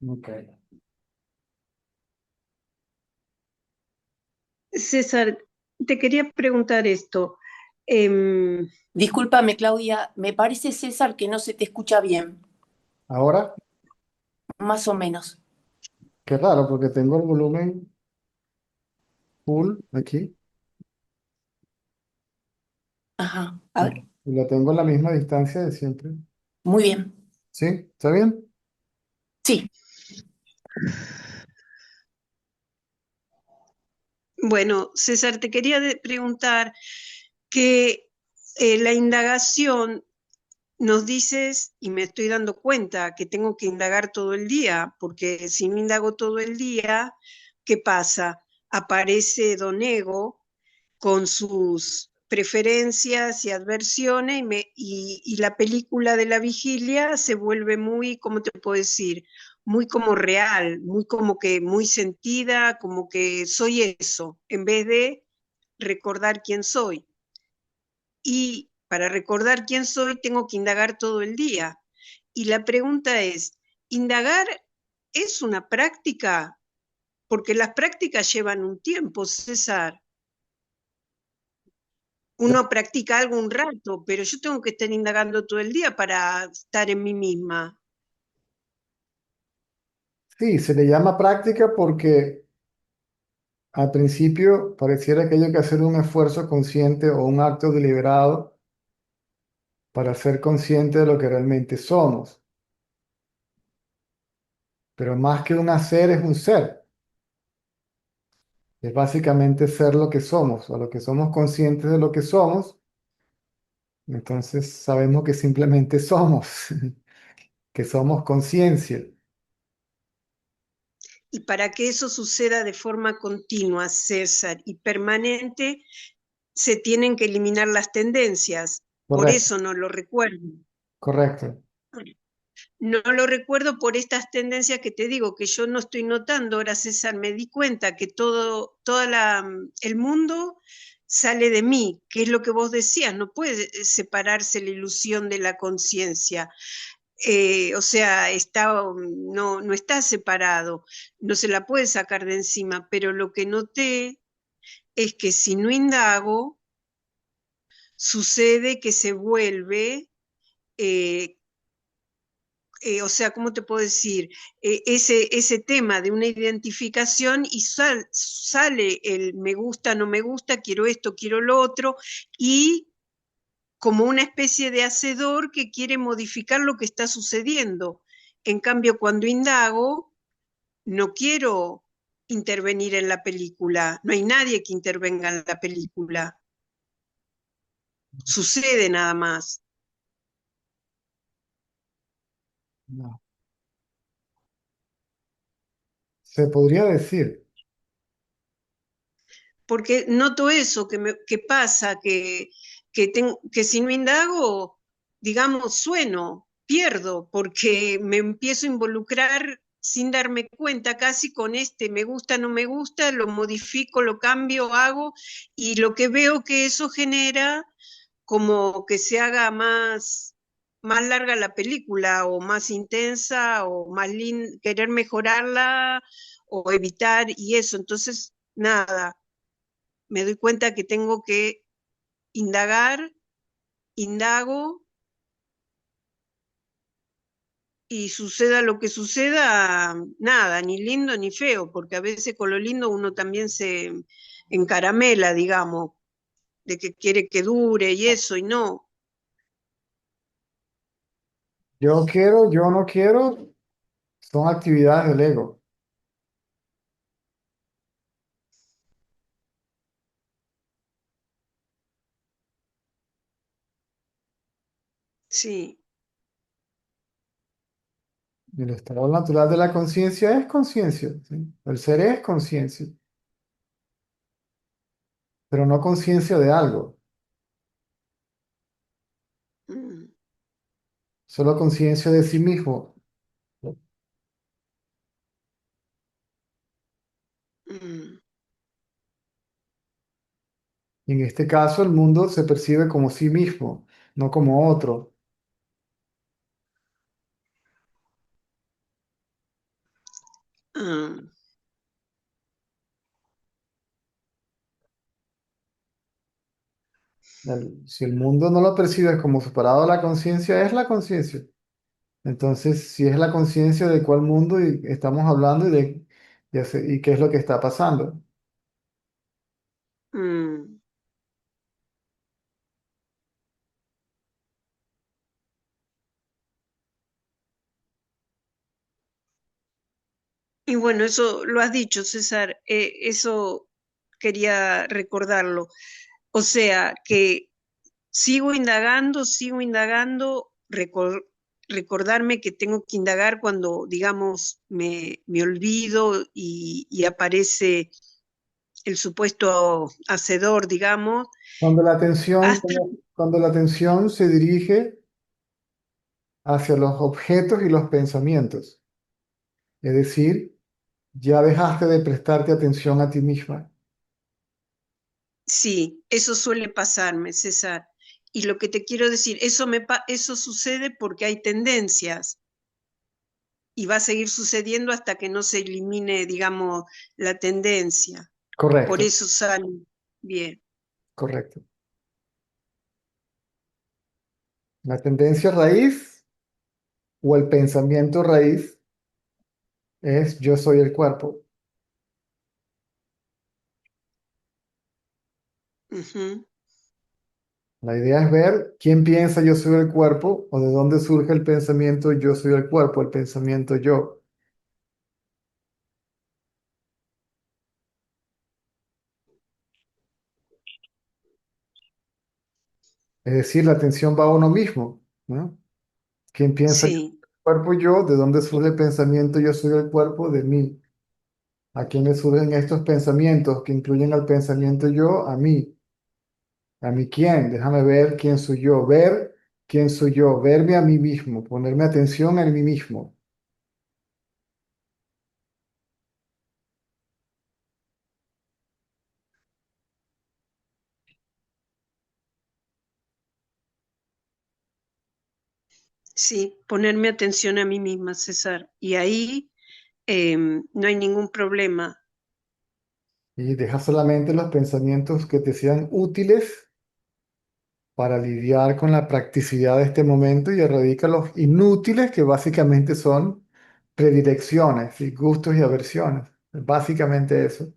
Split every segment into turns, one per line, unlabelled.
Ok.
César, te quería preguntar esto. Em,
Discúlpame, Claudia, me parece, César, que no se te escucha bien,
Ahora,
más o menos.
qué raro, porque tengo el volumen full aquí
Ajá, a
y,
ver,
y lo tengo a la misma distancia de siempre.
muy bien.
¿Sí? ¿Está bien?
Sí,
bueno, César, te quería preguntar que la indagación nos dices, y me estoy dando cuenta que tengo que indagar todo el día, porque si no indago todo el día, ¿qué pasa? Aparece Don Ego con sus preferencias y adversiones y la película de la vigilia se vuelve muy, ¿cómo te puedo decir? Muy como real, muy como que muy sentida, como que soy eso, en vez de recordar quién soy. Y para recordar quién soy tengo que indagar todo el día. Y la pregunta es, ¿indagar es una práctica? Porque las prácticas llevan un tiempo, César. Uno practica algo un rato, pero yo tengo que estar indagando todo el día para estar en mí misma.
Sí, se le llama práctica porque al principio pareciera que hay que hacer un esfuerzo consciente o un acto deliberado para ser consciente de lo que realmente somos. Pero más que un hacer es un ser. Es básicamente ser lo que somos, o lo que somos conscientes de lo que somos. Entonces sabemos que simplemente somos, que somos conciencia.
Y para que eso suceda de forma continua, César, y permanente, se tienen que eliminar las tendencias. Por
Correcto,
eso no lo recuerdo.
correcto.
No lo recuerdo por estas tendencias que te digo, que yo no estoy notando. Ahora, César, me di cuenta que el mundo sale de mí, que es lo que vos decías, no puede separarse la ilusión de la conciencia. O sea, no está separado, no se la puede sacar de encima, pero lo que noté es que si no indago, sucede que se vuelve eh, o sea, ¿cómo te puedo decir? Ese tema de una identificación y sale el me gusta, no me gusta, quiero esto, quiero lo otro, y como una especie de hacedor que quiere modificar lo que está sucediendo. En cambio, cuando indago, no quiero intervenir en la película, no hay nadie que intervenga en la película, sucede nada más.
No. Se podría decir,
Porque noto eso que pasa, que si no indago, digamos, sueno, pierdo, porque me empiezo a involucrar sin darme cuenta casi con este me gusta, no me gusta, lo modifico, lo cambio, hago, y lo que veo que eso genera como que se haga más larga la película o más intensa o más querer mejorarla o evitar y eso. Entonces, nada, me doy cuenta que tengo que indagar, indago y suceda lo que suceda, nada, ni lindo ni feo, porque a veces con lo lindo uno también se encaramela, digamos, de que quiere que dure y eso, y no.
yo quiero, yo no quiero, son actividades del ego.
Sí.
El estado natural de la conciencia es conciencia, ¿sí? El ser es conciencia, pero no conciencia de algo,
Mm,
solo conciencia de sí mismo.
mm.
En este caso, el mundo se percibe como sí mismo, no como otro.
Ah,
Si el mundo no lo percibes como separado de la conciencia, es la conciencia. Entonces, si es la conciencia de cuál mundo estamos hablando y qué es lo que está pasando.
mm. Y bueno, eso lo has dicho, César, eso quería recordarlo. O sea, que sigo indagando, recordarme que tengo que indagar cuando, digamos, me olvido y aparece el supuesto hacedor, digamos,
Cuando la atención,
hasta,
cuando la atención se dirige hacia los objetos y los pensamientos, es decir, ya dejaste de prestarte atención a ti misma.
sí, eso suele pasarme, César. Y lo que te quiero decir, eso sucede porque hay tendencias y va a seguir sucediendo hasta que no se elimine, digamos, la tendencia. Por
Correcto,
eso sale bien.
correcto. La tendencia raíz o el pensamiento raíz es yo soy el cuerpo.
Ujú.
La idea es ver quién piensa yo soy el cuerpo o de dónde surge el pensamiento yo soy el cuerpo, el pensamiento yo. Es decir, la atención va a uno mismo, ¿no? ¿Quién piensa yo soy
Sí,
el cuerpo yo? ¿De dónde surge el pensamiento yo soy el cuerpo? De mí. ¿A quién le surgen estos pensamientos que incluyen al pensamiento yo? A mí. ¿A mí quién? Déjame ver quién soy yo. Ver quién soy yo. Verme a mí mismo. Ponerme atención en mí mismo.
sí, ponerme atención a mí misma, César. Y ahí no hay ningún problema.
Y deja solamente los pensamientos que te sean útiles para lidiar con la practicidad de este momento y erradica los inútiles que básicamente son predilecciones y gustos y aversiones. Básicamente eso.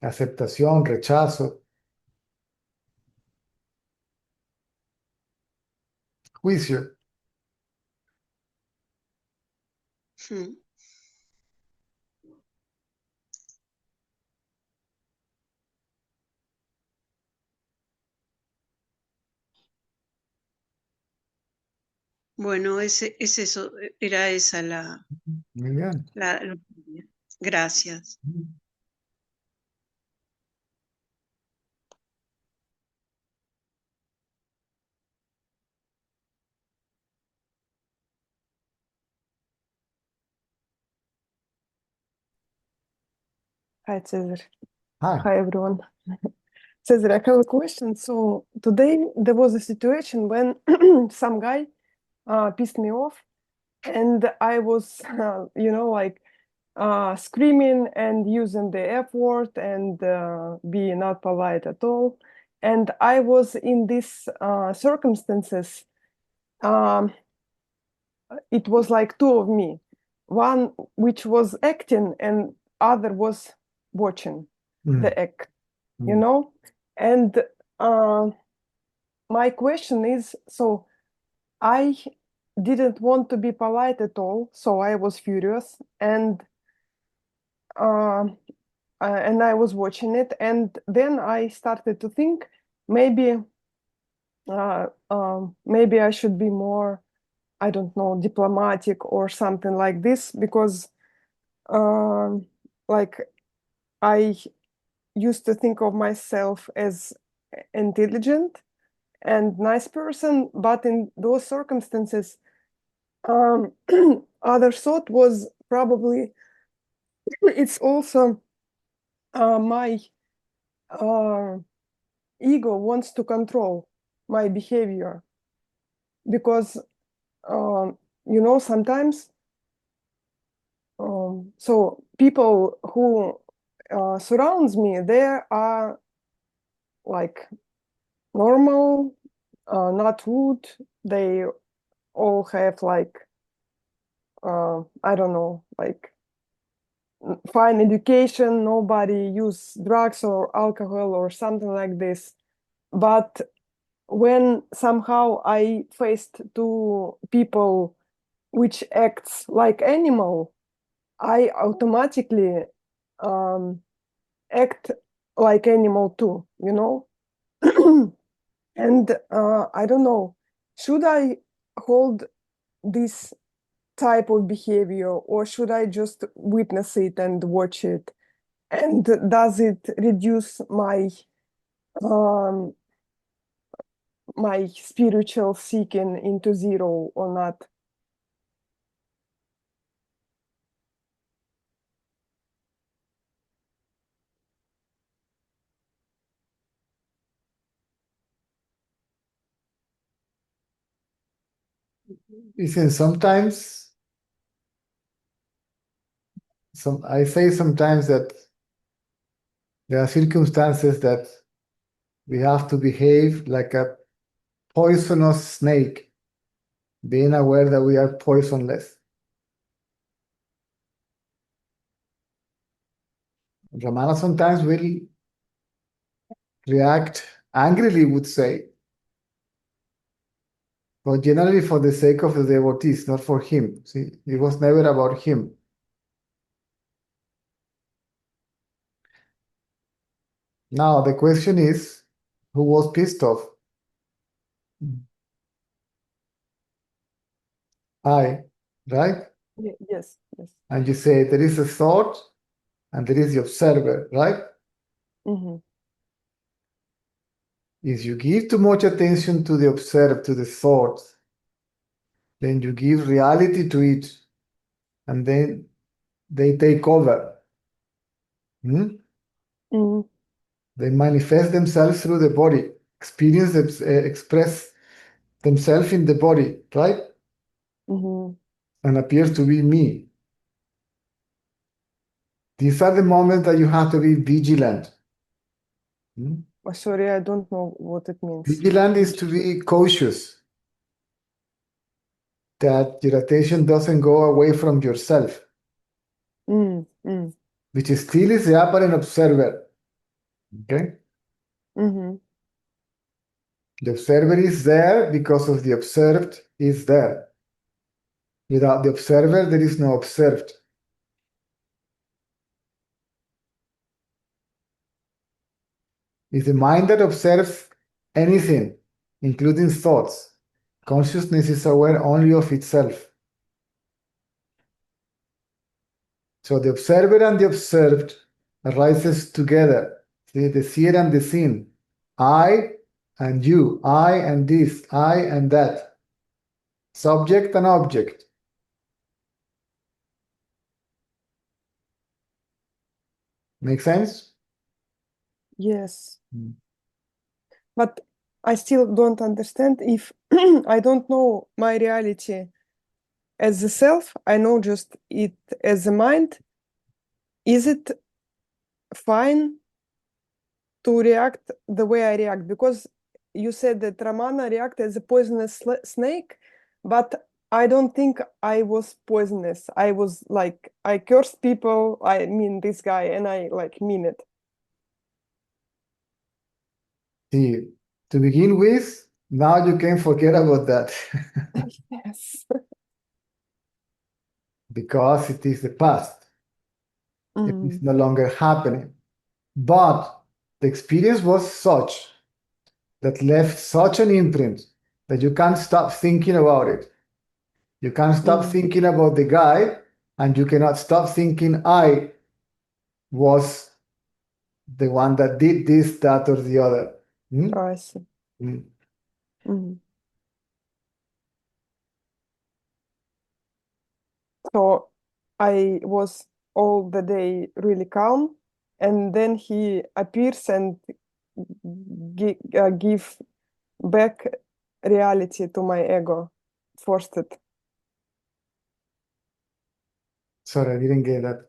Aceptación, rechazo, juicio.
Mm. Bueno, es eso, era esa
Muy bien.
la- Gracias.
Hi, Cesar.
Ah,
Hi, everyone. Cesar, I have a question. So today there was a situation when some guy pissed me off, and I was, like screaming and using the F word and being not polite at all. And I was in these circumstances. Um, it was like two of me, one which was acting and other was watching
mm,
the act,
mm,
and uh, my question is, so I didn't want to be polite at all, so I was furious, and I was watching it, and then I started to think maybe maybe I should be more, I don't know, diplomatic or something like this, because like I used to think of myself as intelligent and nice person, but in those circumstances, other thought was probably it's also my ego wants to control my behavior, because sometimes so people who surrounds me, they are like normal, not rude. They all have like I don't know, like fine education. Nobody use drugs or alcohol or something like this. But when somehow I faced to people which acts like animal, I automatically act like animal too, you know. And I don't know, should I hold this type of behavior, or should I just witness it and watch it? And does it reduce my my spiritual seeking into zero or not?
Listen, sometimes, I say sometimes that there are circumstances that we have to behave like a poisonous snake, being aware that we are poisonless. Ramana sometimes will react angrily, would say, but generally for the sake of the devotees, not for him. See, it was never about him. Now the question is, who was pissed off? I, right?
Yes, yes.
And you say there is a thought and there is the observer, right?
Mm-hmm.
If you give too much attention to the observed, to the thought, then you give reality to it, and then they take over.
Mm-hmm.
They manifest themselves through the body, express themselves in the body, right?
Mm-hmm.
And appears to be me. These are the moments that you have to be vigilant.
Sorry, I don't know what it means.
Vigilant is to be cautious, that your attention doesn't go away from yourself, which still is the apparent observer. Okay?
Mm-hmm.
The observer is there because of the observed is there. Without the observer, there is no observed. It's the mind that observes anything, including thoughts. Consciousness is aware only of itself. So the observer and the observed arises together. See, the seer and the seen. I and you, I and this, I and that. Subject and object. Make sense?
Yes. But I still don't understand if I don't know my reality as the self, I know just it as a mind. Is it fine to react the way I react? Because you said that Ramana reacted as a poisonous snake, but I don't think I was poisonous. I was like, I cursed people, I mean this guy, and I like mean it.
See, to begin with, now you can forget about that.
Yes.
Because it is the past. It is
Mm.
no longer happening. But the experience was such that left such an imprint that you can't stop thinking about it. You can't stop thinking about the guy, and you cannot stop thinking I was the one that did this, that, or the other.
I see.
Mm.
Mm. So I was all the day really calm, and then he appears and give back reality to my ego, forced it.
Sorry, I didn't get that.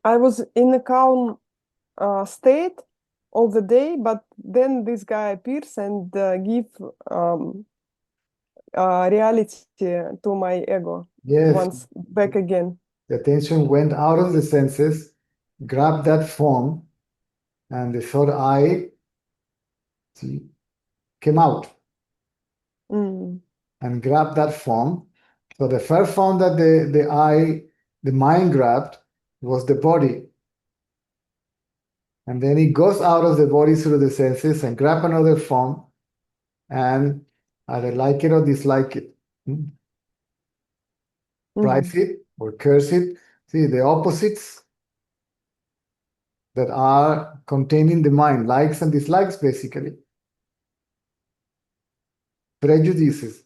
I was in a calm state all the day, but then this guy appears and give reality to my ego
Yes,
once back again.
the attention went out of the senses, grabbed that form, and the third eye came out
Mm.
and grabbed that form. So the first form that the mind grabbed was the body. And then it goes out of the body through the senses and grab another form and either like it or dislike it. Prize it or curse it. See, the opposites that are contained in the mind, likes and dislikes, basically. Prejudices.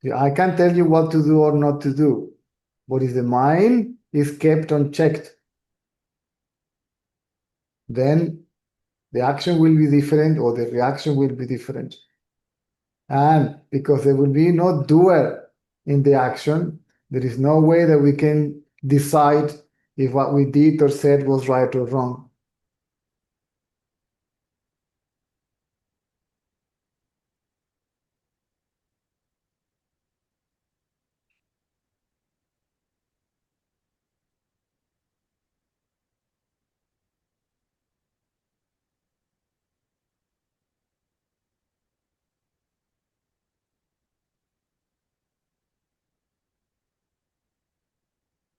See, I can't tell you what to do or not to do, but if the mind is kept unchecked, then the action will be different or the reaction will be different. And because there will be no doer in the action, there is no way that we can decide if what we did or said was right or wrong.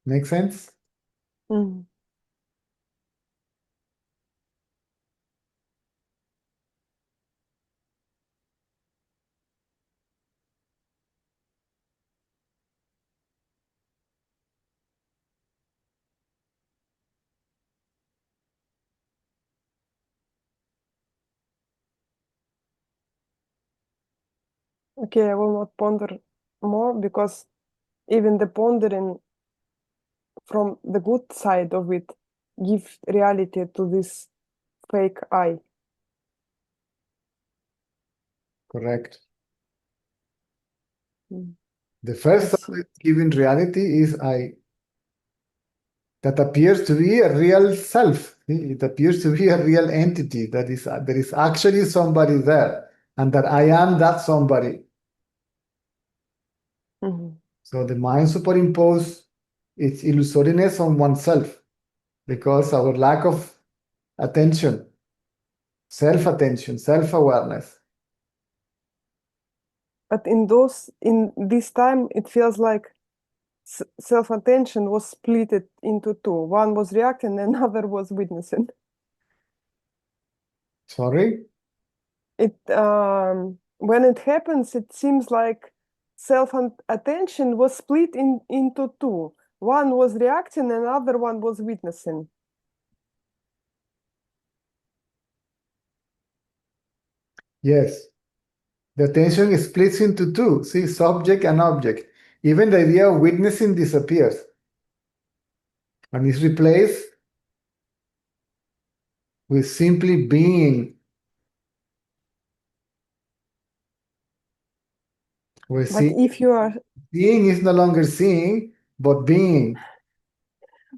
Make sense?
Mm. Okay, I will not ponder more because even the pondering from the good side of it give reality to this fake I.
Correct.
Mm.
The first
I
thought
see.
given reality is I. That appears to be a real self. It appears to be a real entity that is there is actually somebody there, and that I am that somebody.
Mhm.
So the mind superimposes its illusoriness on oneself because our lack of attention, self-attention, self-awareness.
But in this time, it feels like self-attention was split into two. One was reacting, another was witnessing.
Sorry?
It when it happens, it seems like self-attention was split into two. One was reacting, another one was witnessing.
Yes. The attention splits into two. See, subject and object. Even the idea of witnessing disappears and is replaced with simply being. Where
But if you are
seeing is no longer seeing, but being.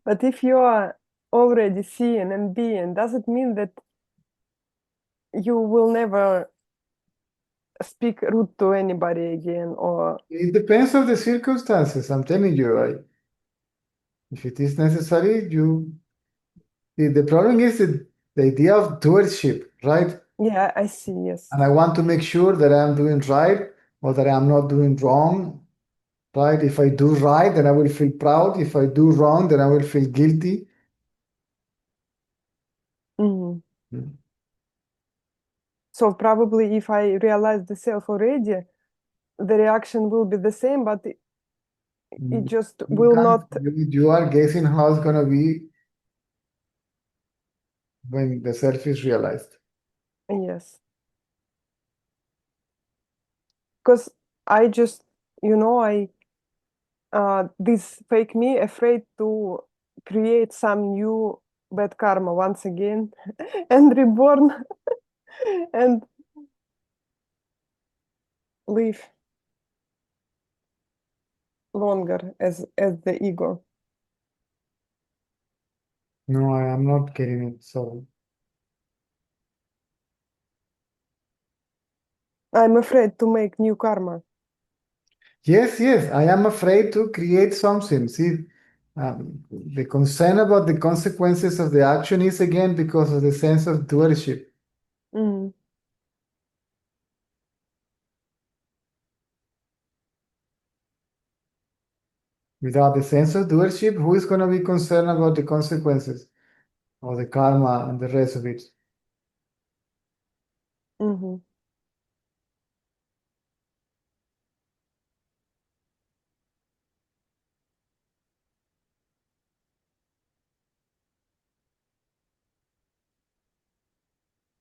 But if you are already seeing and being, does it mean that you will never speak rude to anybody again? Or
It depends on the circumstances. I'm telling you, if it is necessary, the problem is the idea of doership, right?
yeah, I see, yes.
And I want to make sure that I'm doing right or that I'm not doing wrong, right? If I do right, then I will feel proud. If I do wrong, then I will feel guilty.
Mhm.
Mm.
So probably if I realize the self already, the reaction will be the same, but it just
You
will
can't,
not.
you are guessing how it's gonna be when the self is realized.
Yes. Because I just, this fake me afraid to create some new bad karma once again and reborn and live longer as the ego.
No, I am not getting it. Sorry.
I'm afraid to make new karma.
Yes, yes, I am afraid to create something. See, the concern about the consequences of the action is again because of the sense of doership.
Mm.
Without the sense of doership, who is going to be concerned about the consequences or the karma and the rest of it?
Mhm.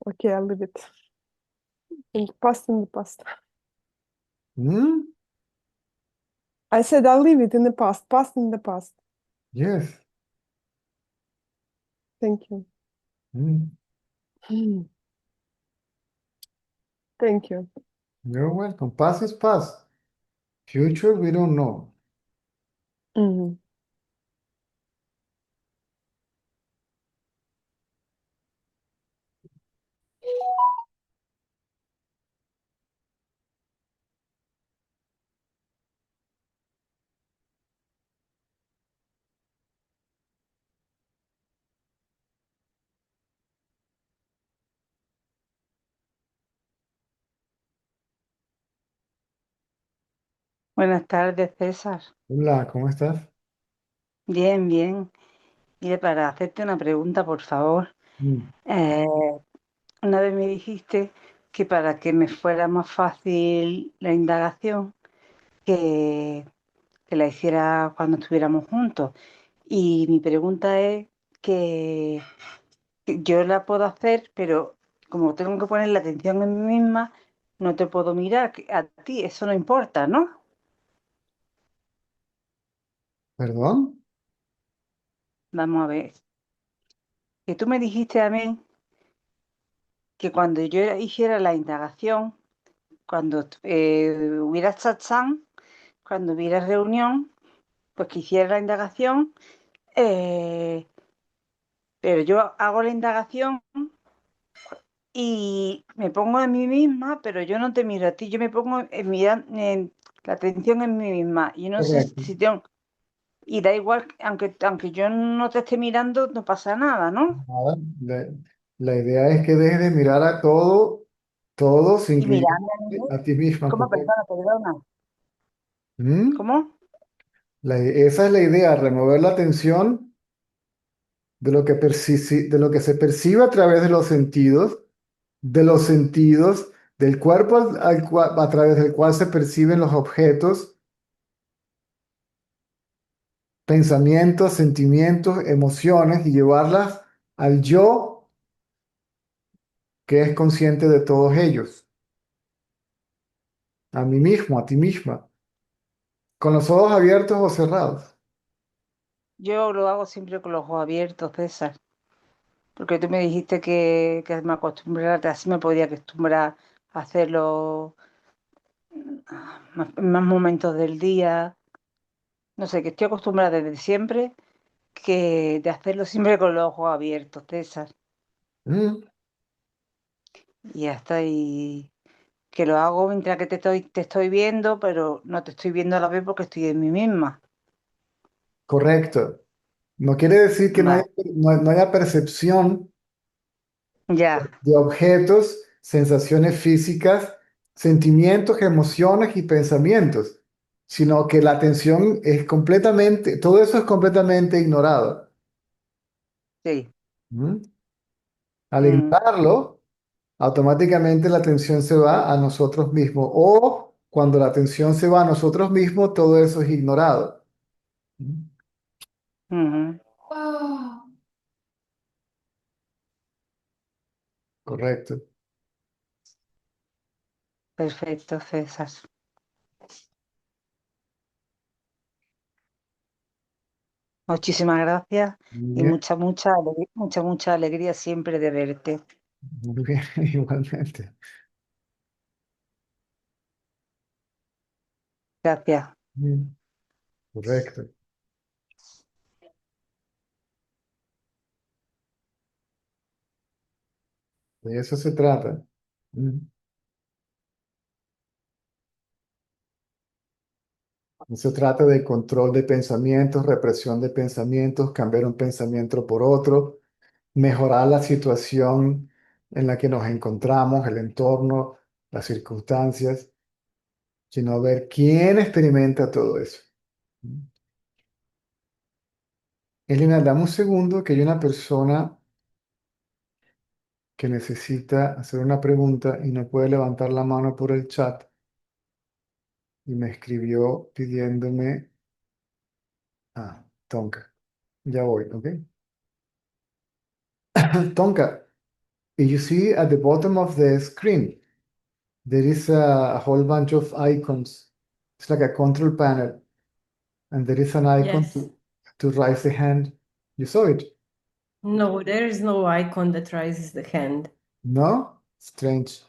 Okay, I'll leave it. In the past, in the past.
Hmm?
I said I'll leave it in the past in the past.
Yes.
Thank you.
Hmm.
Mm. Thank you.
You're welcome. Past is past. Future, we don't know.
Mhm.
Buenas tardes, César.
Hola, ¿cómo estás?
Bien, bien. Mire, para hacerte una pregunta, por favor.
Mm.
Eh, una vez me dijiste que para que me fuera más fácil la indagación, que, que la hiciera cuando estuviéramos juntos. Y mi pregunta es que yo la puedo hacer, pero como tengo que poner la atención en mí misma, no te puedo mirar. A ti eso no importa, ¿no?
¿Perdón?
Vamos a ver. Que tú me dijiste a mí que cuando yo hiciera la indagación, cuando hubiera satsang, cuando hubiera reunión, pues que hiciera la indagación, eh, pero yo hago la indagación y me pongo en mí misma, pero yo no te miro a ti, yo me pongo en la atención en mí misma. Y no sé
Correcto.
si tengo, y da igual, aunque yo no te esté mirando, no pasa nada, ¿no?
Nada, la idea es que dejes de mirar a todos,
Y
incluyendo
mirando a mí,
a ti misma,
¿cómo?
correcto.
Perdona.
¿Mm?
¿Cómo?
Esa es la idea, remover la atención de lo que se percibe a través de los sentidos, del cuerpo a través del cual se perciben los objetos, pensamientos, sentimientos, emociones, y llevarlas al yo que es consciente de todos ellos, a mí mismo, a ti misma, con los ojos abiertos o cerrados.
Yo lo hago siempre con los ojos abiertos, César. Porque tú me dijiste que me acostumbrara, así me podía acostumbrar a hacerlo en más momentos del día. No sé, que estoy acostumbrada desde siempre que de hacerlo siempre con los ojos abiertos, César.
Mm,
Y ya está. Y que lo hago mientras que te estoy viendo, pero no te estoy viendo a la vez porque estoy en mí misma.
correcto. No quiere decir que
Vale.
no haya percepción
Ya,
de objetos, sensaciones físicas, sentimientos, emociones y pensamientos, sino que la atención es completamente, todo eso es completamente ignorado.
sí.
¿Mm? Al
Mm,
ignorarlo, automáticamente la atención se va a nosotros mismos. O cuando la atención se va a nosotros mismos, todo eso es ignorado. ¿Mm?
ujú.
Correcto.
Perfecto, César. Muchísimas gracias y
Bien,
mucha alegría siempre de verte.
muy bien, igualmente.
Gracias.
Correcto. De eso se trata. No se trata de control de pensamientos, represión de pensamientos, cambiar un pensamiento por otro, mejorar la situación en la que nos encontramos, el entorno, las circunstancias, sino ver quién experimenta todo eso. Elena, dame un segundo que hay una persona que necesita hacer una pregunta y no puede levantar la mano por el chat y me escribió pidiéndome, Tonka, ya voy, ¿ok? Tonka, you see at the bottom of the screen, there is a whole bunch of icons. It's like a control panel, and there is an icon
Yes.
to raise the hand. You saw it?
No, there is no icon that raises the hand.
No? Strange.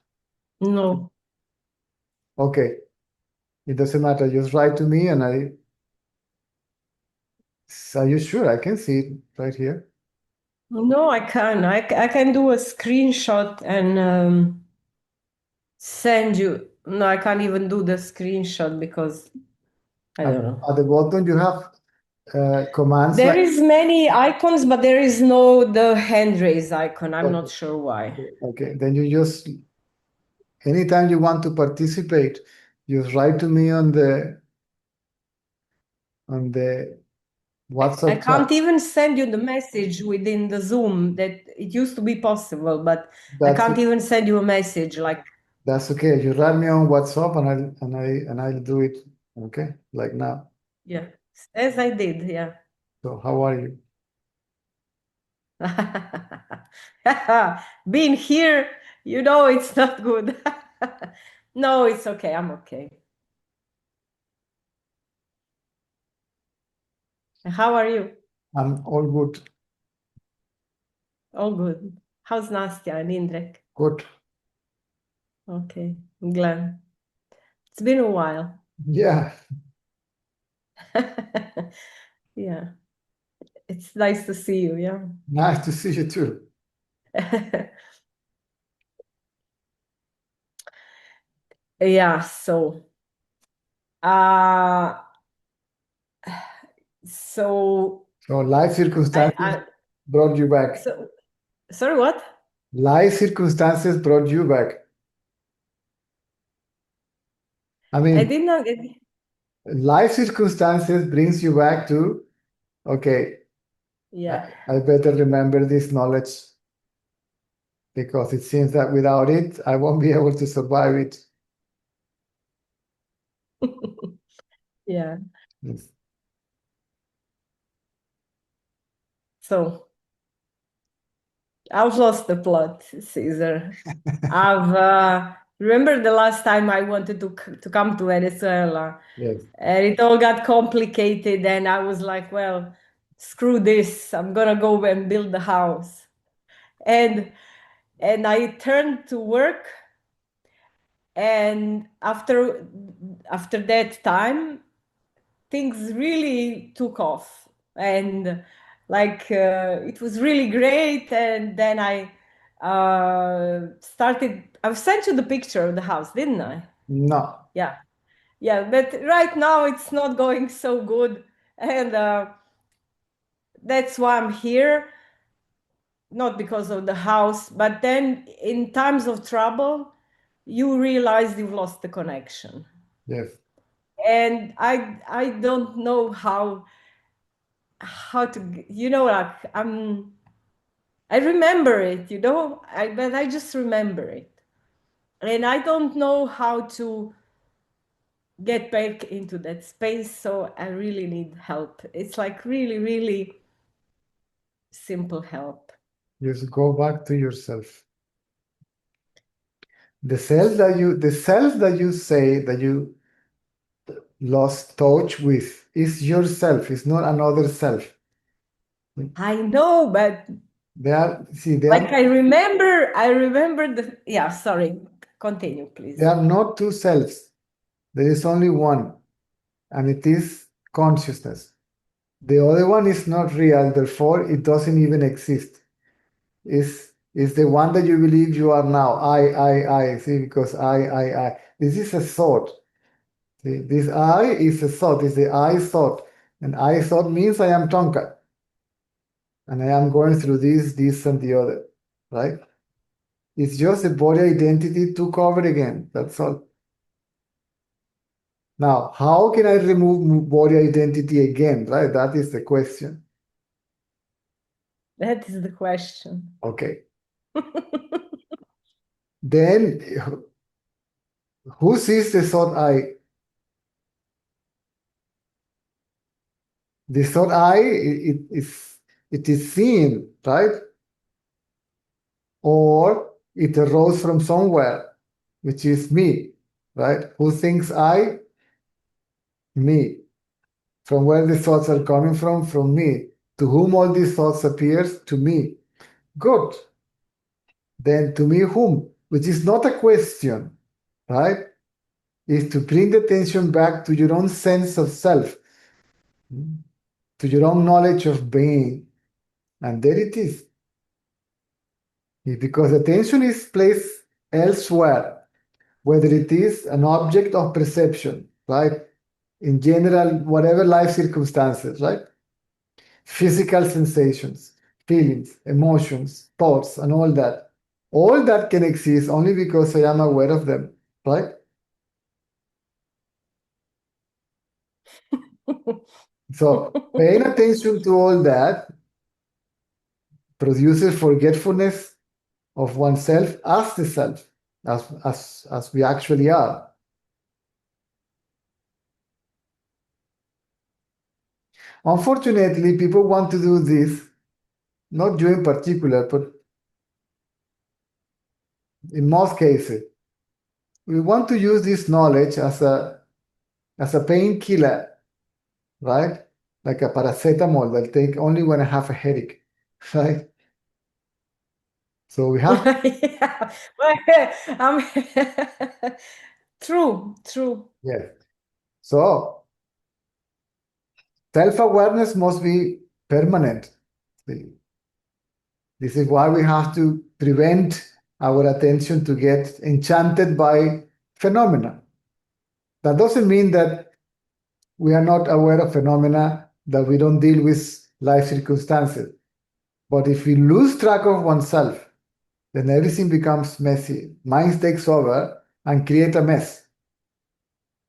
No.
Okay. It doesn't matter. Just write to me and are you sure? I can see it right here.
No, I can. I can do a screenshot and send you. No, I can't even do the screenshot because I don't know.
At the bottom, you have commands
There
like,
is many icons, but there is no the hand raise icon. I'm not sure why.
okay, then you just, anytime you want to participate, just write to me on the WhatsApp
I can't
chat.
even send you the message within the Zoom that it used to be possible, but I
That's
can't even send you a message like,
That's okay. You write me on WhatsApp and I'll do it. Okay, like now.
yeah, as I did, yeah.
So how are you?
Being here, you know, it's not good. No, it's okay. I'm okay. How are you?
I'm all good.
All good. How's Nastya and Indrek?
Good.
Okay, I'm glad. It's been a while.
Yeah.
Yeah, it's nice to see you. Yeah.
Nice to see you too.
Yeah, so so
So life circumstances brought you back.
so sorry, what?
Life circumstances brought you back. I
I
mean,
did not get
life circumstances brings you back to, okay,
yeah.
I better remember this knowledge because it seems that without it, I won't be able to survive it.
Yeah.
Yes.
So I've lost the plot, Caesar. I've remember the last time I wanted to come to Venezuela,
Yes.
and it all got complicated, and I was like, well, screw this. I'm gonna go and build the house. And I turned to work, and after that time, things really took off, and like it was really great. And then I started. I've sent you the picture of the house, didn't I?
No.
Yeah, yeah. But right now it's not going so good, and that's why I'm here. Not because of the house, but then in times of trouble, you realize you've lost the connection.
Yes.
And I don't know how to, you know, like I remember it, you know, but I just remember it. And I don't know how to get back into that space, so I really need help. It's like really, really simple help.
Just go back to yourself. The self that you say that you lost touch with is yourself. It's not another self.
I know, but
They are
like I remember sorry, continue, please.
they are not two selves. There is only one. and it is consciousness. The other one is not real, therefore it doesn't even exist. Is the one that you believe you are now. I. See, because I. This is a thought. See, this I is a thought, is the I thought. And I thought means I am Tonka. And I am going through this, and the other, right? It's just the body identity took over again. That's all. Now, how can I remove body identity again, right? That is the question.
That is the question.
Okay. Then, who sees the thought I? The thought I, it is seen, right? Or it arose from somewhere, which is me, right? Who thinks I? Me. From where the thoughts are coming from me. To whom all these thoughts appears? To me. Good. Then to me whom? Which is not a question, right? Is to bring the attention back to your own sense of self, to your own knowledge of being. And there it is. Because attention is placed elsewhere, whether it is an object of perception, right? In general, whatever life circumstances, right? Physical sensations, feelings, emotions, thoughts, and all that. All that can exist only because I am aware of them, right? So paying attention to all that produces forgetfulness of oneself as the self, as we actually are. Unfortunately, people want to do this, not you in particular, but in most cases, we want to use this knowledge as a painkiller, right? Like a paracetamol that I take only when I have a headache, right? So we have
Yeah. True.
yes. So self-awareness must be permanent. This is why we have to prevent our attention to get enchanted by phenomena. That doesn't mean that we are not aware of phenomena, that we don't deal with life circumstances. But if we lose track of oneself, then everything becomes messy. Mind takes over and create a mess,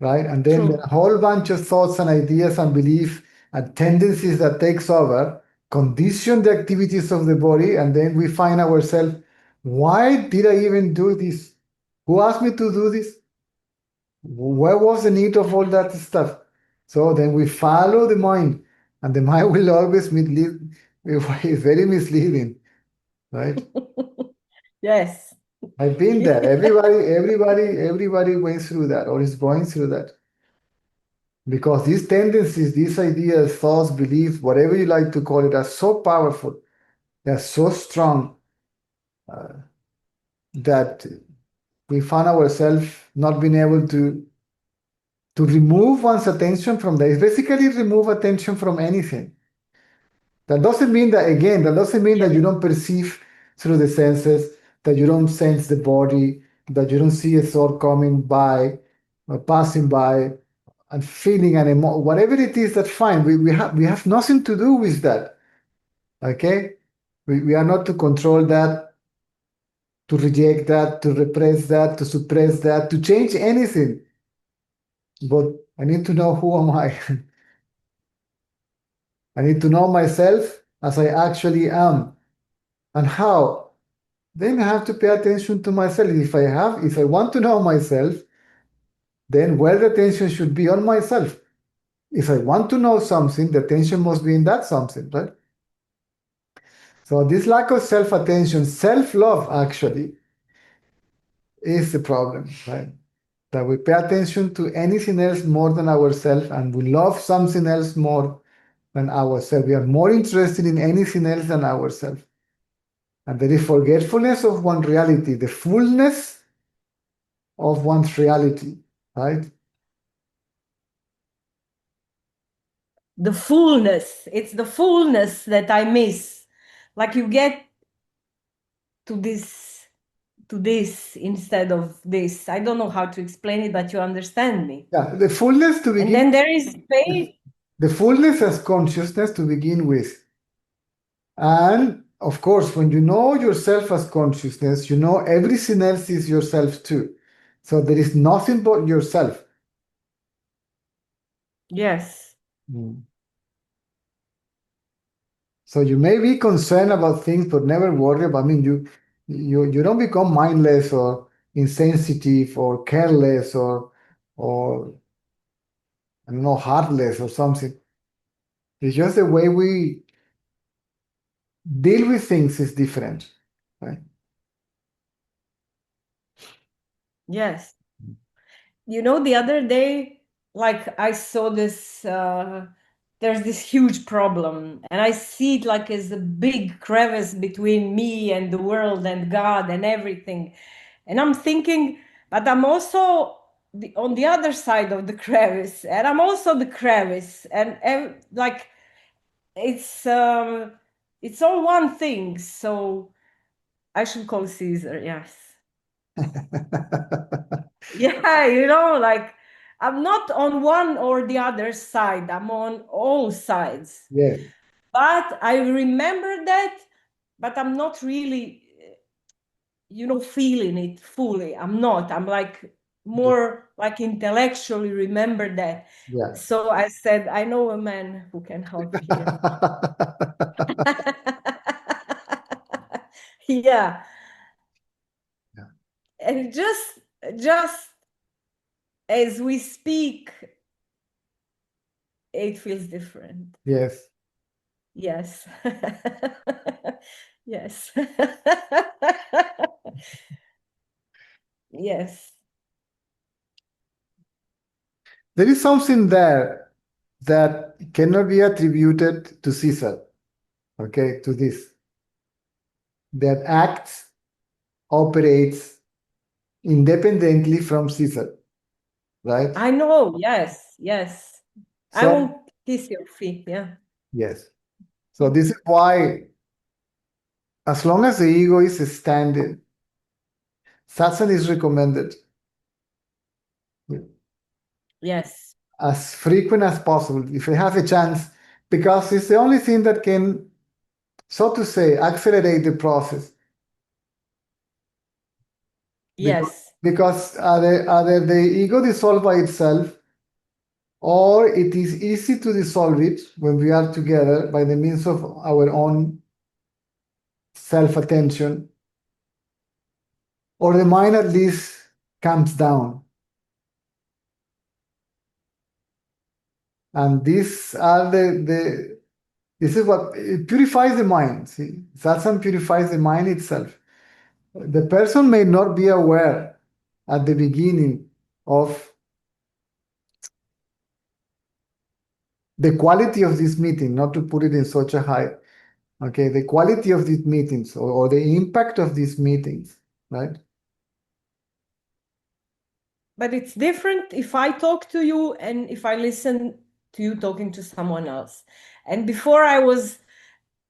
right? And then
True.
a whole bunch of thoughts and ideas and beliefs and tendencies that takes over, condition the activities of the body, and then we find ourselves, why did I even do this? Who asked me to do this? Where was the need of all that stuff? So then we follow the mind, and the mind will always mislead. It's very misleading, right?
Yes.
I've been there. Everybody went through that or is going through that. Because these tendencies, these ideas, thoughts, beliefs, whatever you like to call it, are so powerful, they're so strong that we find ourselves not being able to remove one's attention from that. It's basically remove attention from anything. That doesn't mean that, again, that doesn't mean that you don't perceive through the senses, that you don't sense the body, that you don't see a thought coming by or passing by and feeling an emotion, whatever it is, that's fine. We have nothing to do with that. Okay? We are not to control that, to reject that, to repress that, to suppress that, to change anything. But I need to know who am I. I need to know myself as I actually am. And how? Then I have to pay attention to myself. If I want to know myself, then where the attention should be on myself. If I want to know something, the attention must be in that something, right? So this lack of self-attention, self-love actually, is the problem, right? That we pay attention to anything else more than ourselves, and we love something else more than ourselves. We are more interested in anything else than ourselves. And there is forgetfulness of one reality, the fullness of one's reality, right?
the fullness. It's the fullness that I miss. Like you get to this instead of this. I don't know how to explain it, but you understand me.
Yeah, the fullness to
And
begin.
then there is space.
The fullness as consciousness to begin with. And of course, when you know yourself as consciousness, you know everything else is yourself too. So there is nothing but yourself.
Yes.
So you may be concerned about things, but never worry about. I mean, you don't become mindless or insensitive or careless or I don't know, heartless or something. It's just the way we deal with things is different, right?
Yes. You know, the other day, like I saw this, there's this huge problem, and I see it like as a big crevice between me and the world and God and everything. And I'm thinking, but I'm also on the other side of the crevice, and I'm also the crevice, and like it's all one thing. So I should call Caesar, yes. Yeah, you know, like I'm not on one or the other side, I'm on all sides.
Yeah.
But I remember that, but I'm not really, you know, feeling it fully. I'm not. I'm like more like intellectually remember that.
Yeah.
So I said, I know a man who can help here. Yeah.
Yeah.
And just as we speak, it feels different.
Yes.
Yes. Yes. Yes.
There is something there that cannot be attributed to Caesar, okay, to this, that acts, operates independently from Caesar, right?
I know. Yes. Yes. I
So,
won't kiss your feet. Yeah.
yes. So this is why, as long as the ego is standing, satsang is recommended
Yes.
as frequent as possible, if you have a chance, because it's the only thing that can, so to say, accelerate the process.
Yes.
Because either the ego dissolve by itself, or it is easy to dissolve it when we are together by the means of our own self-attention, or the mind at least comes down. And these are this is what it purifies the mind. See, satsang purifies the mind itself. The person may not be aware at the beginning of the quality of this meeting, not to put it in such a high, okay, the quality of these meetings or the impact of these meetings, right?
But it's different if I talk to you and if I listen to you talking to someone else. And before I was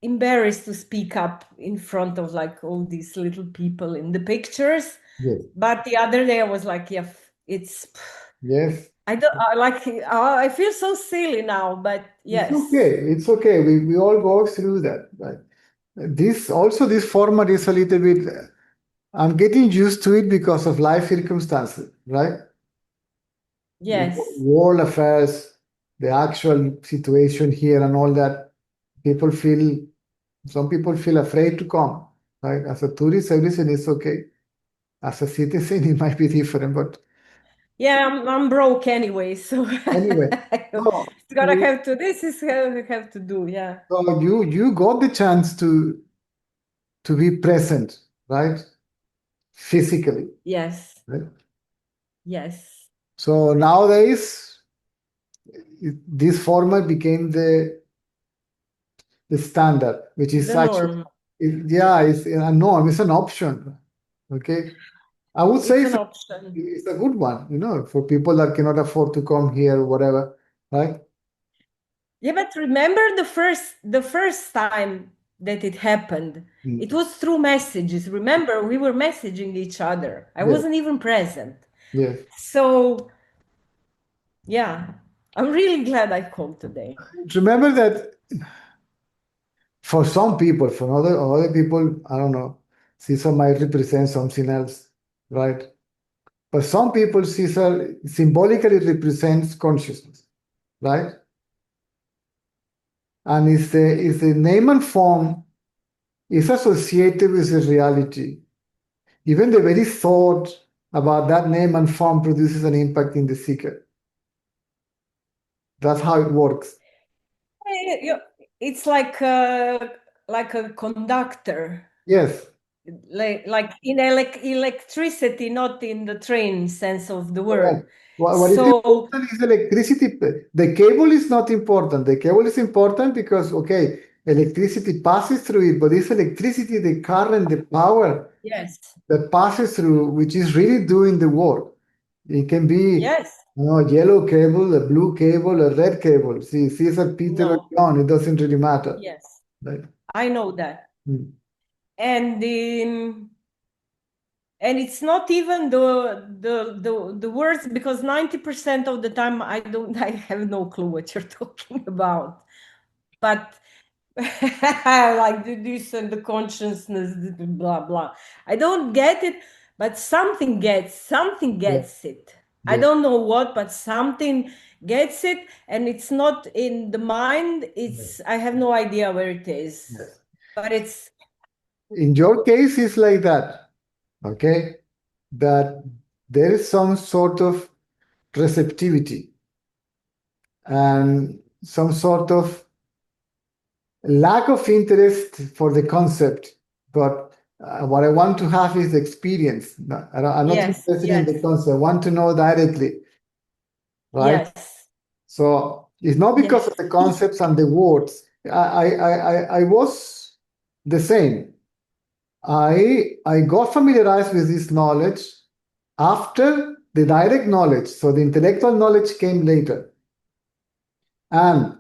embarrassed to speak up in front of like all these little people in the pictures.
Yes.
But the other day I was like, yeah, it's.
Yes.
I feel so silly now, but yes.
It's okay. It's okay. We all go through that, right? This format is a little bit, I'm getting used to it because of life circumstances, right?
Yes.
World affairs, the actual situation here and all that. Some people feel afraid to come, right? As a tourist, everything is okay. As a citizen, it might be different, but
yeah, I'm broke anyway, so
anyway.
it's gonna have to. This is how we have to do. Yeah.
So you got the chance to be present, right? Physically.
Yes.
Right?
Yes.
So nowadays, this format became the standard, which is
The norm.
it's a norm. It's an option. Okay, I would say
It's an option.
it's a good one, for people that cannot afford to come here or whatever, right?
Yeah, but remember the first time that it happened, it was through messages. Remember, we were messaging each other. I
Yes.
wasn't even present.
Yes.
So, yeah, I'm really glad I called today.
Remember that for some people, for other people, I don't know, Caesar might represent something else, right? But some people, Caesar symbolically represents consciousness, right? And is the name and form is associated with the reality. Even the very thought about that name and form produces an impact in the seeker. That's how it works.
It's like a conductor,
Yes.
like in electricity, not in the train sense of the
Correct.
word.
What is
So,
important is electricity. The cable is not important. The cable is important because, okay, electricity passes through it, but it's electricity, the current, the power
yes,
that passes through, which is really doing the work. It can be,
yes,
a yellow cable, a blue cable, a red cable. See, Caesar, Peter, or
no,
John, it doesn't really matter.
yes,
Right?
I know that.
Mm.
And it's not even the words, because 90% of the time I have no clue what you're talking about. But like this and the consciousness, blah blah. I don't get it, but something gets it. I
Yes.
don't know what, but something gets it, and it's not in the mind. It's I have no idea where it is,
Yes.
but it's
In your case, it's like that, okay? That there is some sort of receptivity and some sort of lack of interest for the concept. But what I want to have is the experience. I'm not
yes,
interested in the concept. I want to know directly, right?
yes,
So it's not because
yes,
of the concepts and the words. I was the same. I got familiarized with this knowledge after the direct knowledge. So the intellectual knowledge came later. And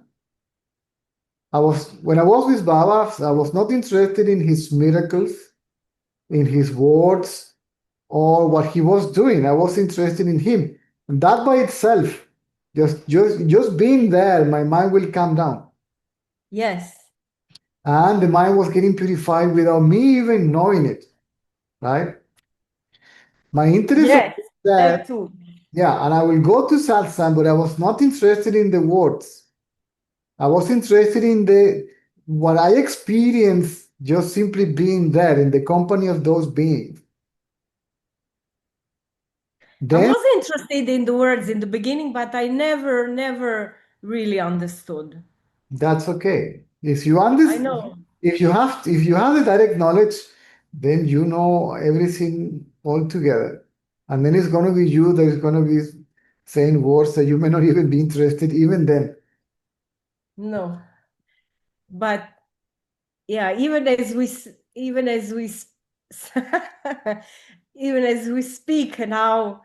when I was with Baba, I was not interested in his miracles, in his words, or what he was doing. I was interested in him. And that by itself, just being there, my mind will calm down.
yes.
And the mind was getting purified without me even knowing it. Right? My interest
Yes,
was there.
that too.
Yeah, and I will go to satsang, but I was not interested in the words. I was interested in what I experienced just simply being there in the company of those beings.
I
Then
was interested in the words in the beginning, but I never really understood.
that's okay. If you
I
understand,
know.
if you have the direct knowledge, then you know everything all together. And then it's going to be you that is going to be saying words that you may not even be interested even then.
No. But yeah, even as we even as we speak now,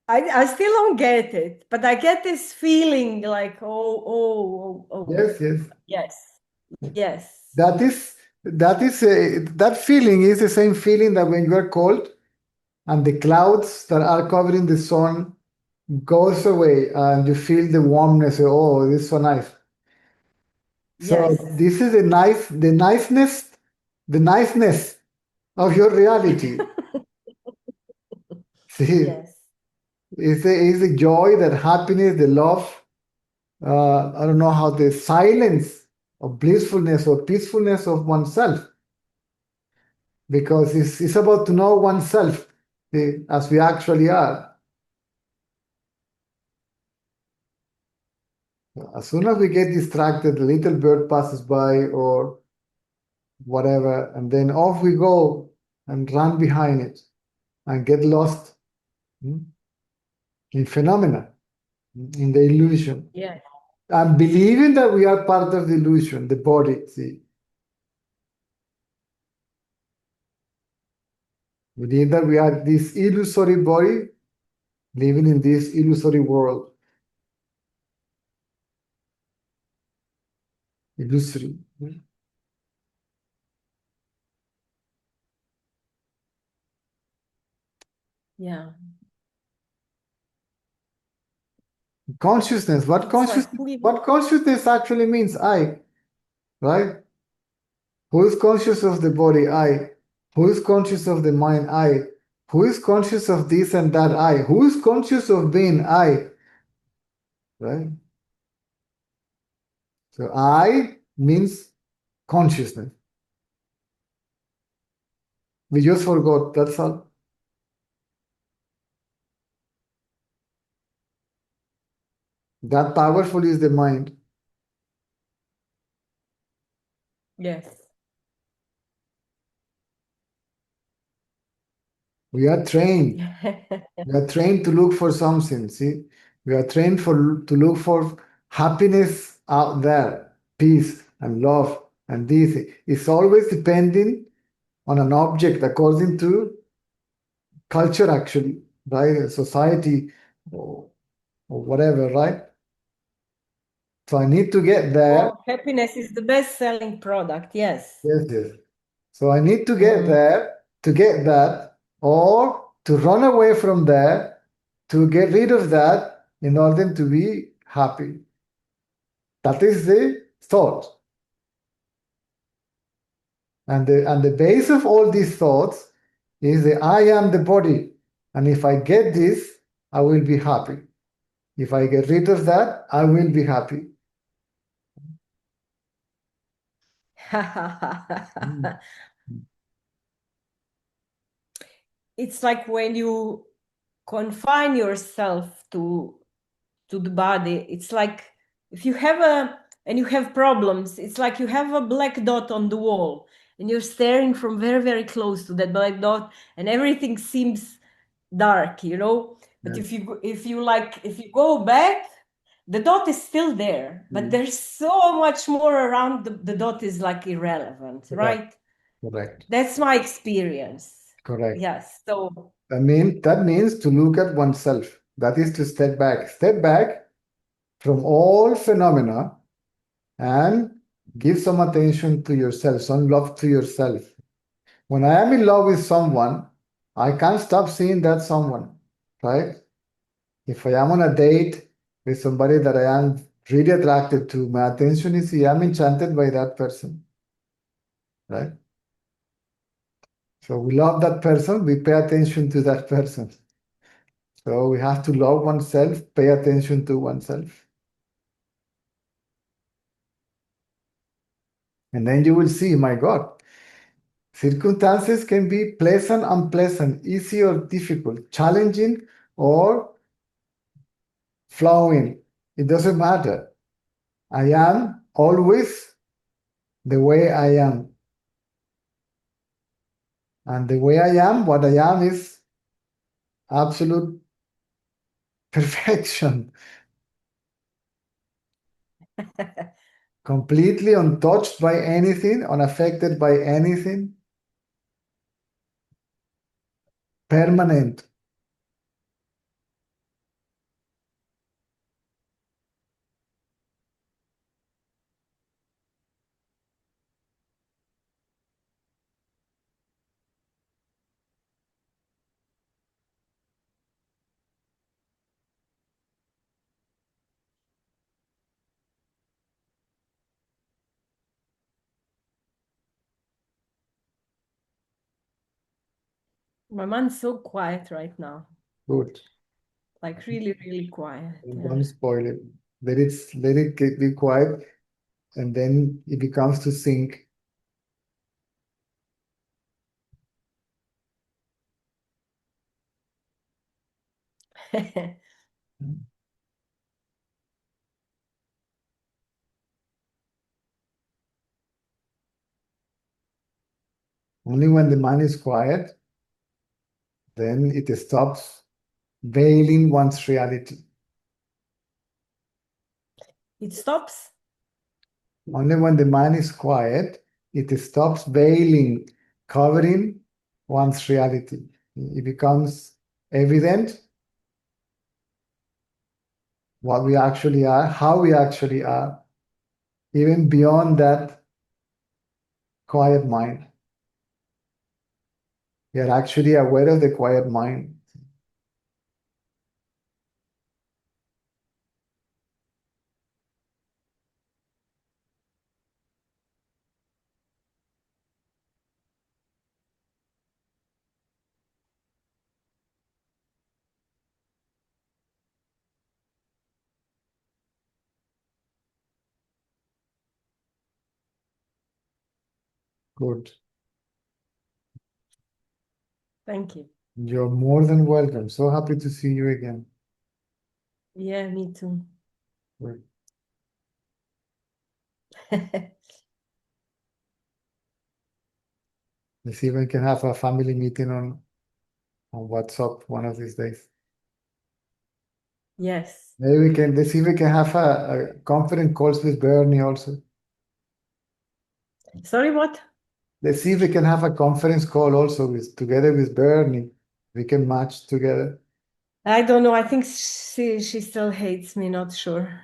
I still don't get it, but I get this feeling like oh.
Yes, yes.
Yes.
That feeling is the same feeling that when you are cold and the clouds that are covering the sun goes away and you feel the warmness. Oh, this is so nice. So
Yes.
this is the niceness of your reality. See,
Yes.
it's the joy, that happiness, the love. I don't know how the silence of blissfulness or peacefulness of oneself, because it's about to know oneself as we actually are. As soon as we get distracted, the little bird passes by or whatever, and then off we go and run behind it and get lost in phenomena, in the illusion.
Yeah.
And believing that we are part of the illusion, the body, see. We believe that we are this illusory body living in this illusory world. illusory.
Yeah.
Consciousness. What
It's like
consciousness?
living.
What consciousness actually means? I, right? Who is conscious of the body? I. Who is conscious of the mind? I. Who is conscious of this and that? I. Who is conscious of being? I. Right? So I means consciousness. We just forgot. That's all. That powerful is the mind.
Yes.
We are trained. We are trained to look for something. See, we are trained to look for happiness out there, peace and love, and this. It's always depending on an object according to culture, actually, right? Society or whatever, right? So I need to get there.
Well, happiness is the best-selling product. Yes.
Yes, yes. So I need to get there to get that, or to run away from there to get rid of that in order to be happy. That is the thought. And the base of all these thoughts is the I am the body. And if I get this, I will be happy. If I get rid of that, I will be happy.
It's like when you confine yourself to the body, it's like if you have you have problems, it's like you have a black dot on the wall and you're staring from very, very close to that black dot and everything seems dark, you know? But
Yes.
if you go back, the dot is still there, but there's so much more around the dot is like irrelevant, right?
Correct.
That's my experience.
Correct.
Yes. So
That means to look at oneself. That is to step back. Step back from all phenomena and give some attention to yourself, some love to yourself. When I am in love with someone, I can't stop seeing that someone, right? If I am on a date with somebody that I am really attracted to, my attention is, I am enchanted by that person, right? So we love that person, we pay attention to that person. So we have to love oneself, pay attention to oneself. And then you will see, my God, circumstances can be pleasant, unpleasant, easy or difficult, challenging or flowing. It doesn't matter. I am always the way I am. And the way I am, what I am is absolute perfection. Completely untouched by anything, unaffected by anything. Permanent.
my mind's so quiet right now.
Good.
Like really, really quiet.
Don't spoil it. Let it be quiet, and then it becomes to sink.
Yeah.
Only when the mind is quiet, then it stops veiling one's reality.
It stops.
Only when the mind is quiet, it stops veiling, covering one's reality. It becomes evident what we actually are, how we actually are. even beyond that quiet mind. We are actually aware of the quiet mind. Good.
Thank you.
You're more than welcome. So happy to see you again.
Yeah, me too.
Good. Let's see if we can have a family meeting on WhatsApp one of these days.
Yes.
Maybe let's see if we can have a conference calls with Bernie also.
Sorry, what?
Let's see if we can have a conference call also together with Bernie. We can match together.
I don't know. I think she still hates me, not sure.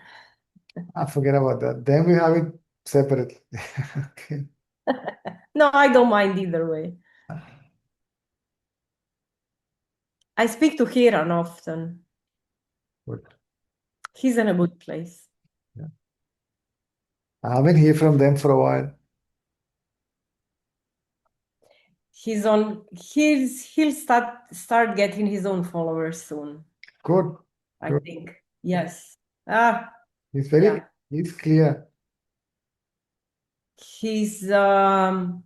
I forget about that. Then we have it separately. Okay.
No, I don't mind either way. I speak to Hiran often.
Good.
He's in a good place.
Yeah. I haven't heard from them for a while.
He'll start getting his own followers soon,
Good.
I
Good.
think. Yes.
He's very,
Yeah.
he's clear.
He's yeah,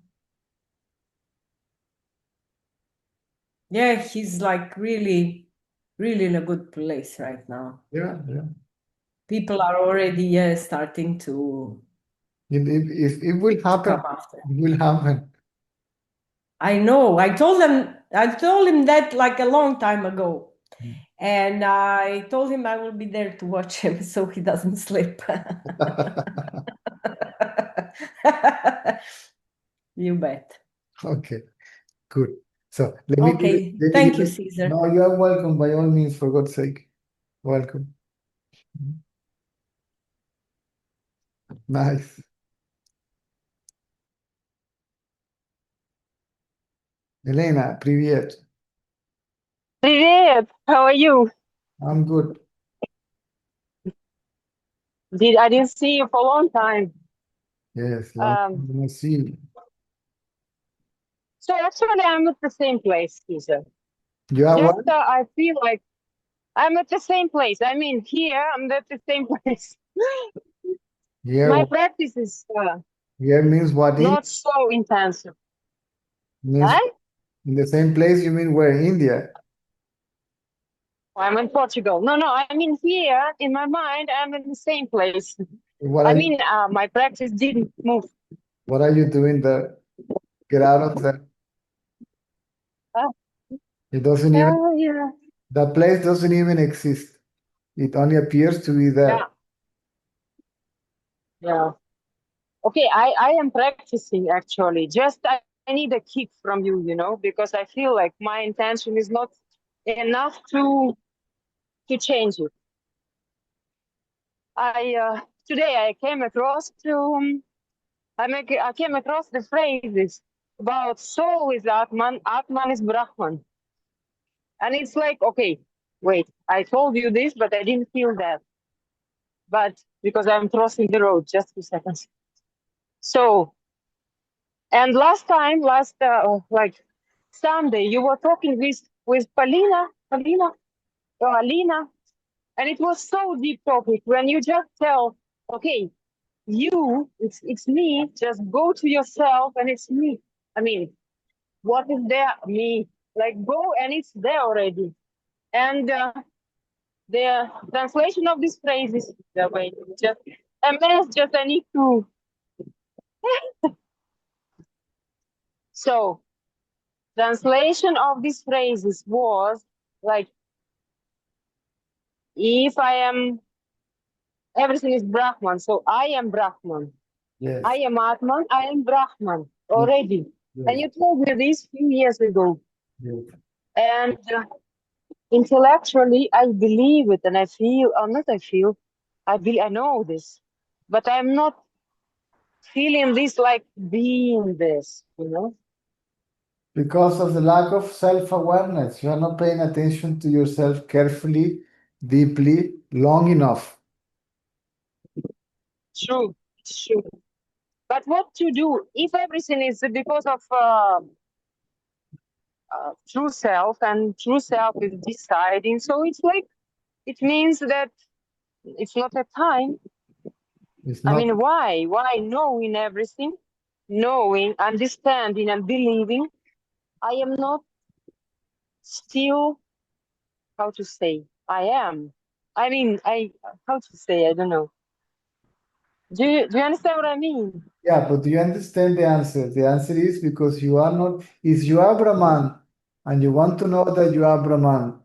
he's like really in a good place right now.
Yeah, yeah.
People are already starting to
It will happen.
come after.
It will happen.
I know. I told him that like a long time ago. And I told him I will be there to watch him so he doesn't slip. You bet.
Okay, good. So let me
Okay.
let me
Thank
give
you,
it-
Caesar.
No, you are welcome by all means, for God's sake. Welcome. Nice. Elena, привет.
Привет, how are you?
I'm good.
I didn't see you for a long time.
Yes, long time no see.
So actually, I'm at the same place, Caesar.
You are
Just
what?
I feel like I'm at the same place. I mean, here I'm at the same place. My
Here,
practice is
here means what?
not so intensive.
Means
Huh?
in the same place, you mean where? India?
I'm in Portugal. No, I mean here in my mind, I'm in the same place.
What
I
are
mean, my practice didn't move.
what are you doing there? Get out of there.
Uh,
It doesn't even,
yeah.
that place doesn't even exist. It only appears to be there.
Yeah. Okay, I am practicing actually. Just I need a kick from you, because I feel like my intention is not enough to change it. Today I came across I came across the phrases about soul is Atman, Atman is Brahman. And it's like, okay, wait, I told you this, but I didn't feel that. But because I'm crossing the road, just 2 seconds. So, and last like Sunday, you were talking with Alina, and it was so deep topic when you just tell, okay, it's me, just go to yourself, and it's me. I mean, what is there? Me. Like go, and it's there already. And the translation of this phrase is the way just a minute, just I need to. So, translation of these phrases was like, if I am, everything is Brahman, so I am Brahman.
Yes.
I am Atman, I am Brahman already.
Yes.
And you told me this few years ago.
Yes.
And intellectually, I believe it, and I feel, or not I feel, I know this, but I'm not feeling this like being this, you know?
Because of the lack of self-awareness. You are not paying attention to yourself carefully, deeply, long enough.
True, true. But what to do if everything is because of true self, and true self is deciding? So it's like, it means that it's not a time.
It's
I
not.
mean, why? Why knowing everything, knowing, understanding, and believing, I am not still, how to say, I am. I mean, how to say, I don't know. Do you understand what I mean?
Yeah, but do you understand the answer? The answer is because you are not, if you are Brahman and you want to know that you are Brahman,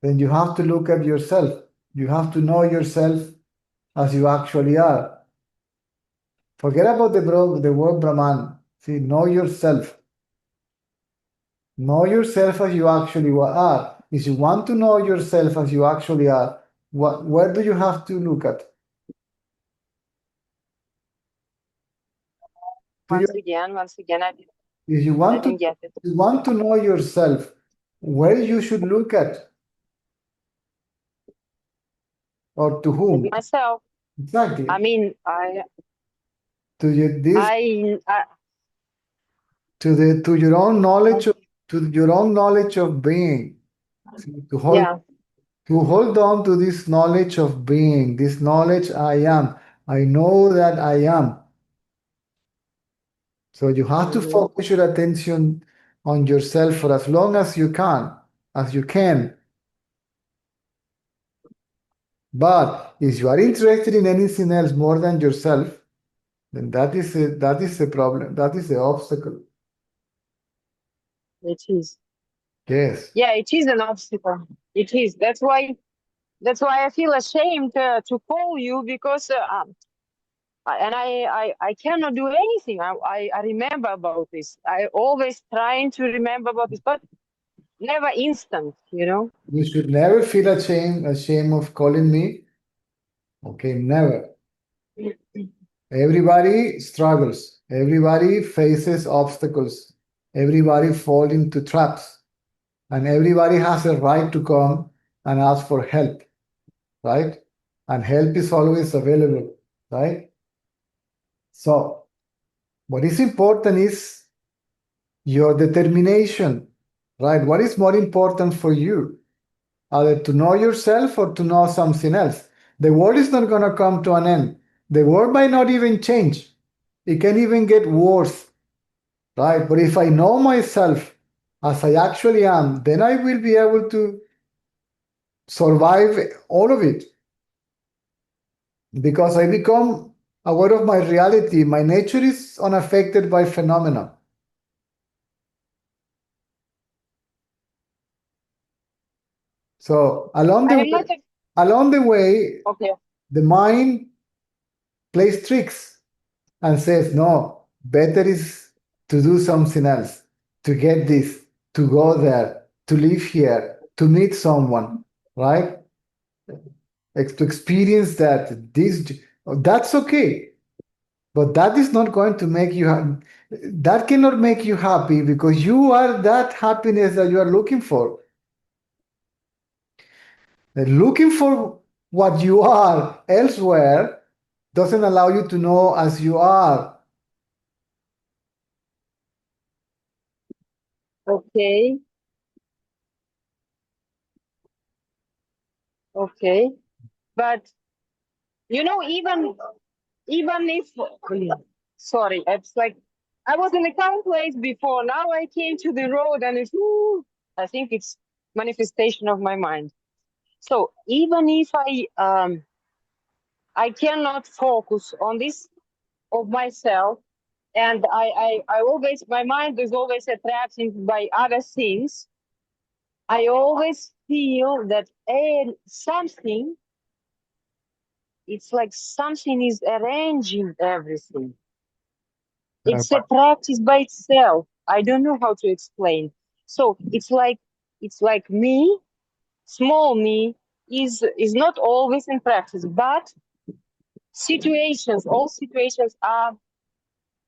then you have to look at yourself. You have to know yourself as you actually are. Forget about the word Brahman. See, know yourself. Know yourself as you actually are. If you want to know yourself as you actually are, where do you have to look at?
Once again,
If you
I
want to,
didn't get it.
you want to know yourself, where you should look at, or to whom?
Myself.
Exactly.
I mean,
To your this
I
to your own knowledge of being. See,
yeah.
to hold on to this knowledge of being, this knowledge I am. I know that I am. So you have to
Mhm.
focus your attention on yourself for as long as you can. But if you are interested in anything else more than yourself, then that is the problem. That is the obstacle.
It is.
Yes.
Yeah, it is an obstacle. It is. That's why I feel ashamed to call you, because I cannot do anything. I remember about this. I always trying to remember about this, but never instant, you know.
You should never feel ashamed of calling me. Okay, never. Everybody struggles. Everybody faces obstacles. Everybody falls into traps. And everybody has a right to come and ask for help, right? And help is always available, right? So, what is important is your determination, right? What is more important for you? Either to know yourself or to know something else. The world is not going to come to an end. The world might not even change. It can even get worse, right? But if I know myself as I actually am, then I will be able to survive all of it because I become aware of my reality. My nature is unaffected by phenomena. So along
I
the
am not
way, along the way,
okay.
the mind plays tricks and says, no, better is to do something else, to get this, to go there, to live here, to meet someone, right? To experience that's okay. But that is not going to make you that cannot make you happy because you are that happiness that you are looking for. And looking for what you are elsewhere doesn't allow you to know as you are.
Okay. Okay. But you know, even if sorry, it's like I was in a calm place before. Now I came to the road and it's I think it's manifestation of my mind. So even if I cannot focus on this of myself, and I always, my mind is always attracted by other things. I always feel that something, it's like something is arranging everything. It's a practice by itself. I don't know how to explain. So it's like me, small me, is not always in practice, but all situations are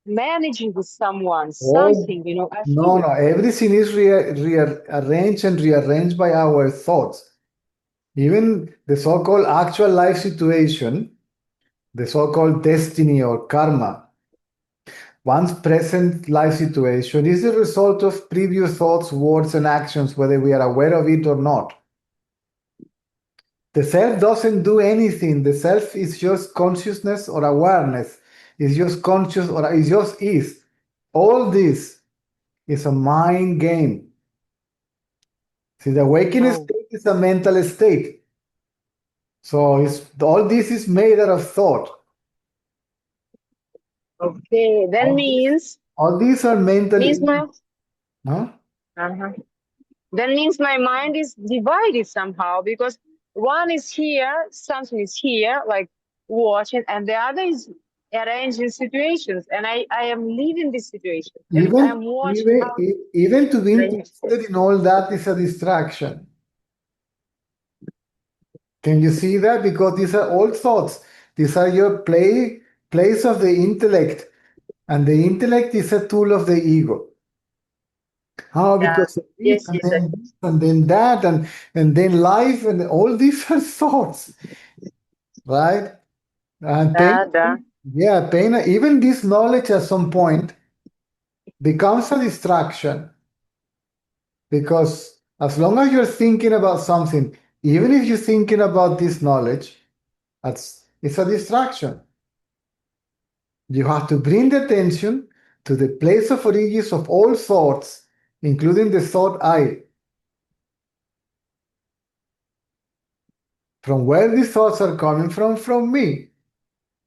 managing with someone,
Oh,
something, you know, I
no,
feel
no. Everything is rearranged and rearranged by our thoughts. Even the so-called actual life situation, the so-called destiny or karma, one's present life situation is the result of previous thoughts, words, and actions, whether we are aware of it or not. The self doesn't do anything. The self is just consciousness or awareness. It's just conscious or it just is. All this is a mind game. See, the awakening
Oh,
state is a mental state. So all this is made out of thought.
okay. Then
All these are mentally.
means my
Huh?
uh-huh. Then means my mind is divided somehow because one is here, something is here, like watching, and the other is arranging situations, and I am living this situation, and
Even,
I'm watching
even,
how
even to be
arranged.
interested in all that is a distraction. Can you see that? Because these are all thoughts. These are your place of the intellect. And the intellect is a tool of the ego. Oh,
Yeah.
because of this,
Yes,
and
yes.
then this, and then that, and then life, and all these are thoughts, right? And pain,
Да.
yeah, pain, even this knowledge at some point becomes a distraction. Because as long as you're thinking about something, even if you're thinking about this knowledge, it's a distraction. You have to bring the attention to the place of origins of all thoughts, including the thought I. From where these thoughts are coming from me.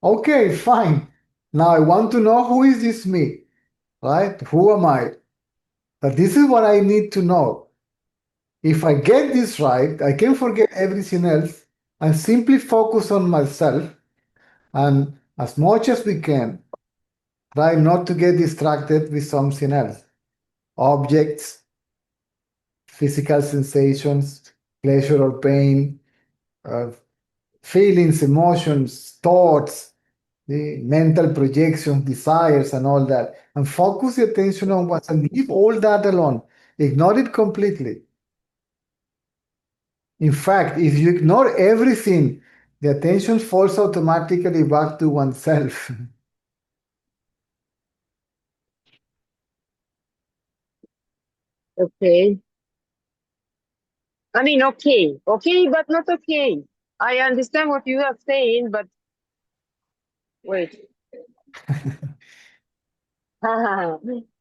Okay, fine. Now I want to know who is this me, right? Who am I? But this is what I need to know. If I get this right, I can forget everything else and simply focus on myself. And as much as we can, try not to get distracted with something else. Objects, physical sensations, pleasure or pain, uh, feelings, emotions, thoughts, the mental projections, desires, and all that. And focus your attention on what, and leave all that alone. Ignore it completely. In fact, if you ignore everything, the attention falls automatically back to oneself.
Okay. I mean, okay, but not okay. I understand what you are saying, but wait.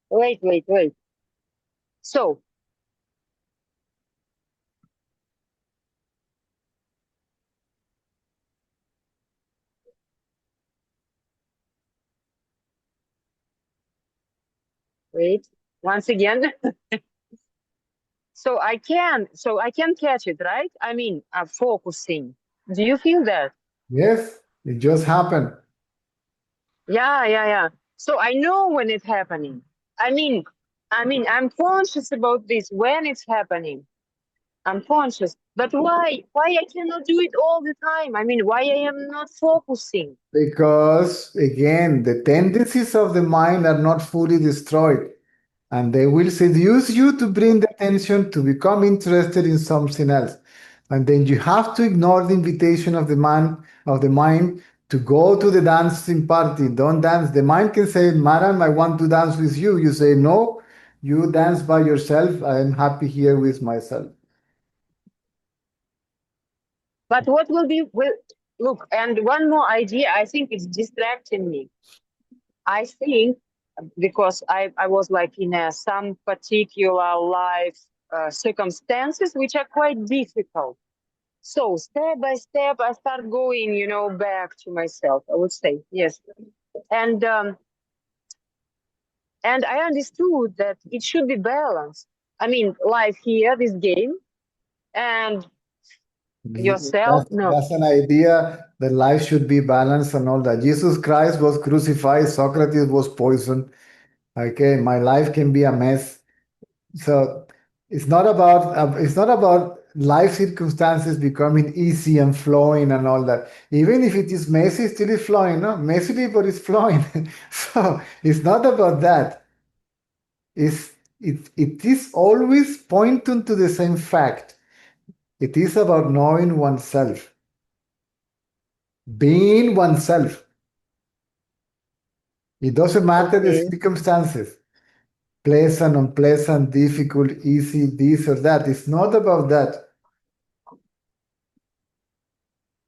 Wait. So, wait, once again. So I can catch it, right? I mean, I'm focusing. Do you feel that?
Yes, it just happened.
Yeah. So I know when it's happening. I mean, I'm conscious about this when it's happening. I'm conscious. But why? Why I cannot do it all the time? I mean, why I am not focusing?
Because again, the tendencies of the mind are not fully destroyed. And they will seduce you to bring the attention to become interested in something else. And then you have to ignore the invitation of the mind to go to the dancing party. Don't dance. The mind can say, Madam, I want to dance with you. You say, no, you dance by yourself. I am happy here with myself.
But what will look, and one more idea, I think it's distracting me. I think because I was like in some particular life circumstances which are quite difficult. So step by step, I start going, back to myself. I would say yes, and I understood that it should be balanced. I mean, life here, this game, and yourself. No,
That's an idea that life should be balanced and all that. Jesus Christ was crucified, Socrates was poisoned. Okay, my life can be a mess. So It's not about life circumstances becoming easy and flowing and all that. Even if it is messy, still is flowing, no? Messily, but it's flowing. So it's not about that. It is always pointing to the same fact. It is about knowing oneself, being oneself. It doesn't matter the
Okay.
circumstances, pleasant, unpleasant, difficult, easy, this or that. It's not about that.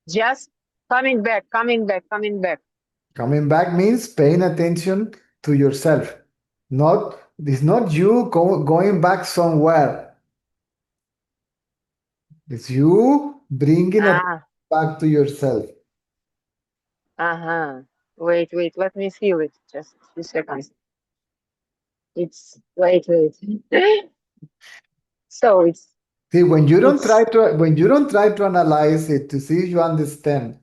Just coming back, coming back, coming back.
Coming back means paying attention to yourself. It's not you going back somewhere. It's you bringing it
Ah,
back to yourself.
uh-huh. Wait, let me feel it. Just a few seconds. It's wait. So
See, when you don't
it's
try to analyze it to see if you understand,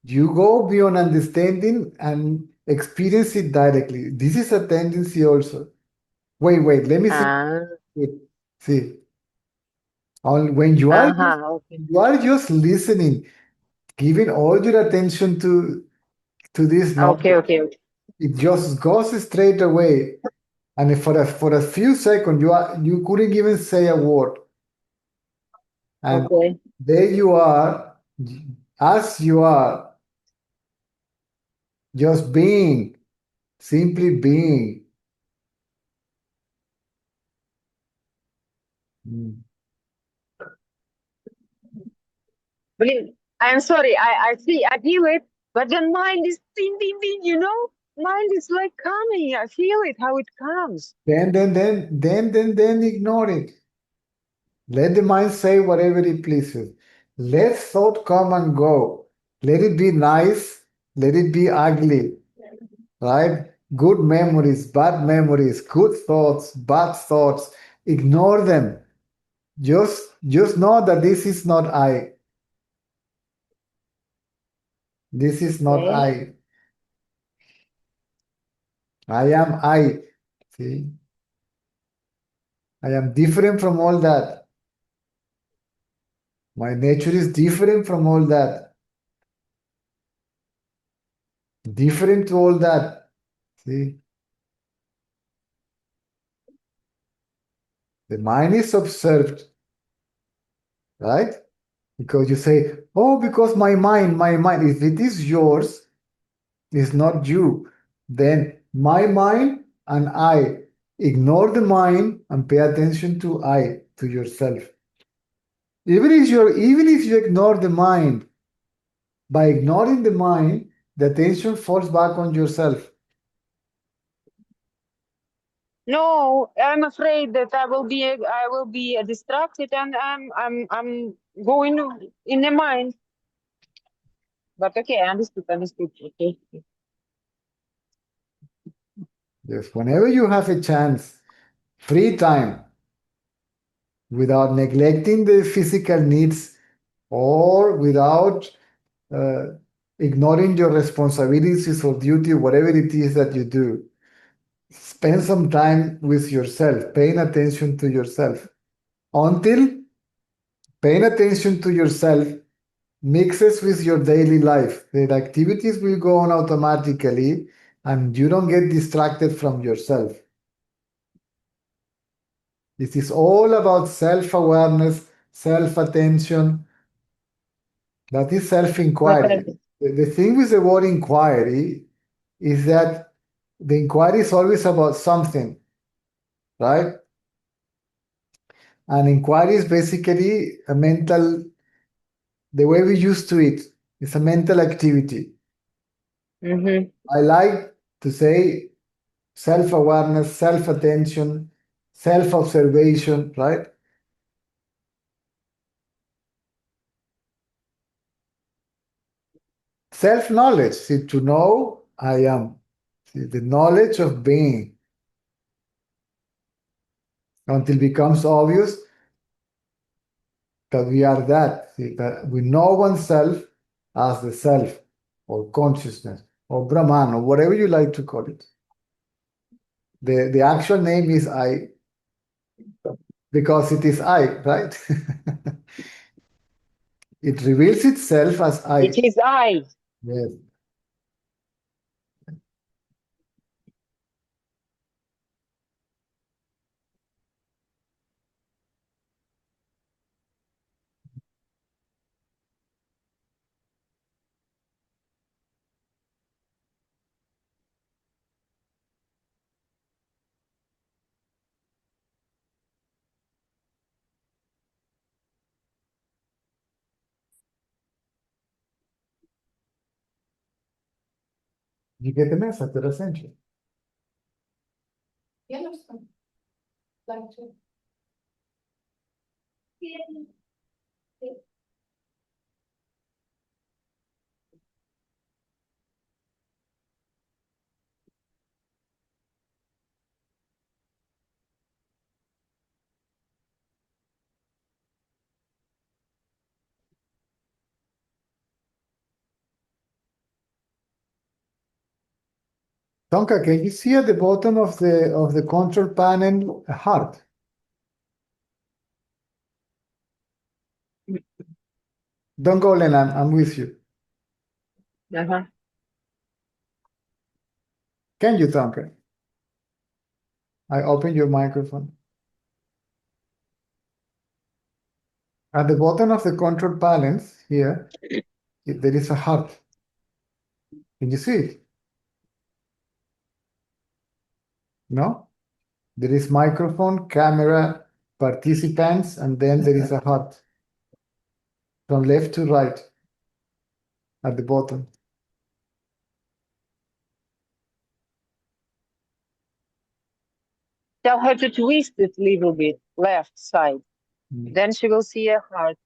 you go beyond understanding and experience it directly. This is a tendency also. Wait, let me see.
ah,
See, when
okay.
you are just listening, giving all your attention to this
Okay,
knowledge,
okay, okay.
it just goes straight away. And if for a few seconds you couldn't even say a word. And
Okay.
there you are, as you are, just being, simply being. Mm.
Believe, I'm sorry, I see, I feel it, but the mind is ding, ding, ding, you know? Mind is like coming. I feel it, how it comes.
Then ignore it. Let the mind say whatever it pleases. Let thought come and go. Let it be nice. Let it be ugly. Right? Good memories, bad memories, good thoughts, bad thoughts. Ignore them. Just know that this is not I. This is not
Okay.
I. I am I. See? I am different from all that. My nature is different from all that. Different to all that. See? The mind is observed, right? Because you say, oh, because my mind. If it is yours, it's not you. Then my mind and I. Ignore the mind and pay attention to I, to yourself. Even if you ignore the mind, by ignoring the mind, the attention falls back on yourself.
No, I'm afraid that I will be distracted and I'm going in the mind. But okay, understood. Okay.
Yes, whenever you have a chance, free time, without neglecting the physical needs or without uh, ignoring your responsibilities or duty, whatever it is that you do, spend some time with yourself, paying attention to yourself. Until paying attention to yourself mixes with your daily life. The activities will go on automatically and you don't get distracted from yourself. This is all about self-awareness, self-attention. That is
But
self-inquiry. The thing with the word inquiry is that the inquiry is always about something, right? And inquiry is basically the way we used to it. It's a mental activity.
mm-hmm.
I like to say self-awareness, self-attention, self-observation, right? Self-knowledge, see, to know I am. See, the knowledge of being until it becomes obvious that we are that. See, that we know oneself as the self or consciousness or Brahman or whatever you like to call it. The actual name is I. because it is I, right? It reveals itself as I.
It is I.
Yes. You get the message, the essential. Tonka, can you see at the bottom of the control panel a heart? Don't go, Lena, I'm with you.
Uh-huh.
Can you, Tonka? I open your microphone. At the bottom of the control panels here, there is a heart. Can you see it? No? There is microphone, camera, participants, and then there is a heart. From left to right at the bottom.
Tell her to twist it a little bit, left side.
Mm.
Then she will see a heart.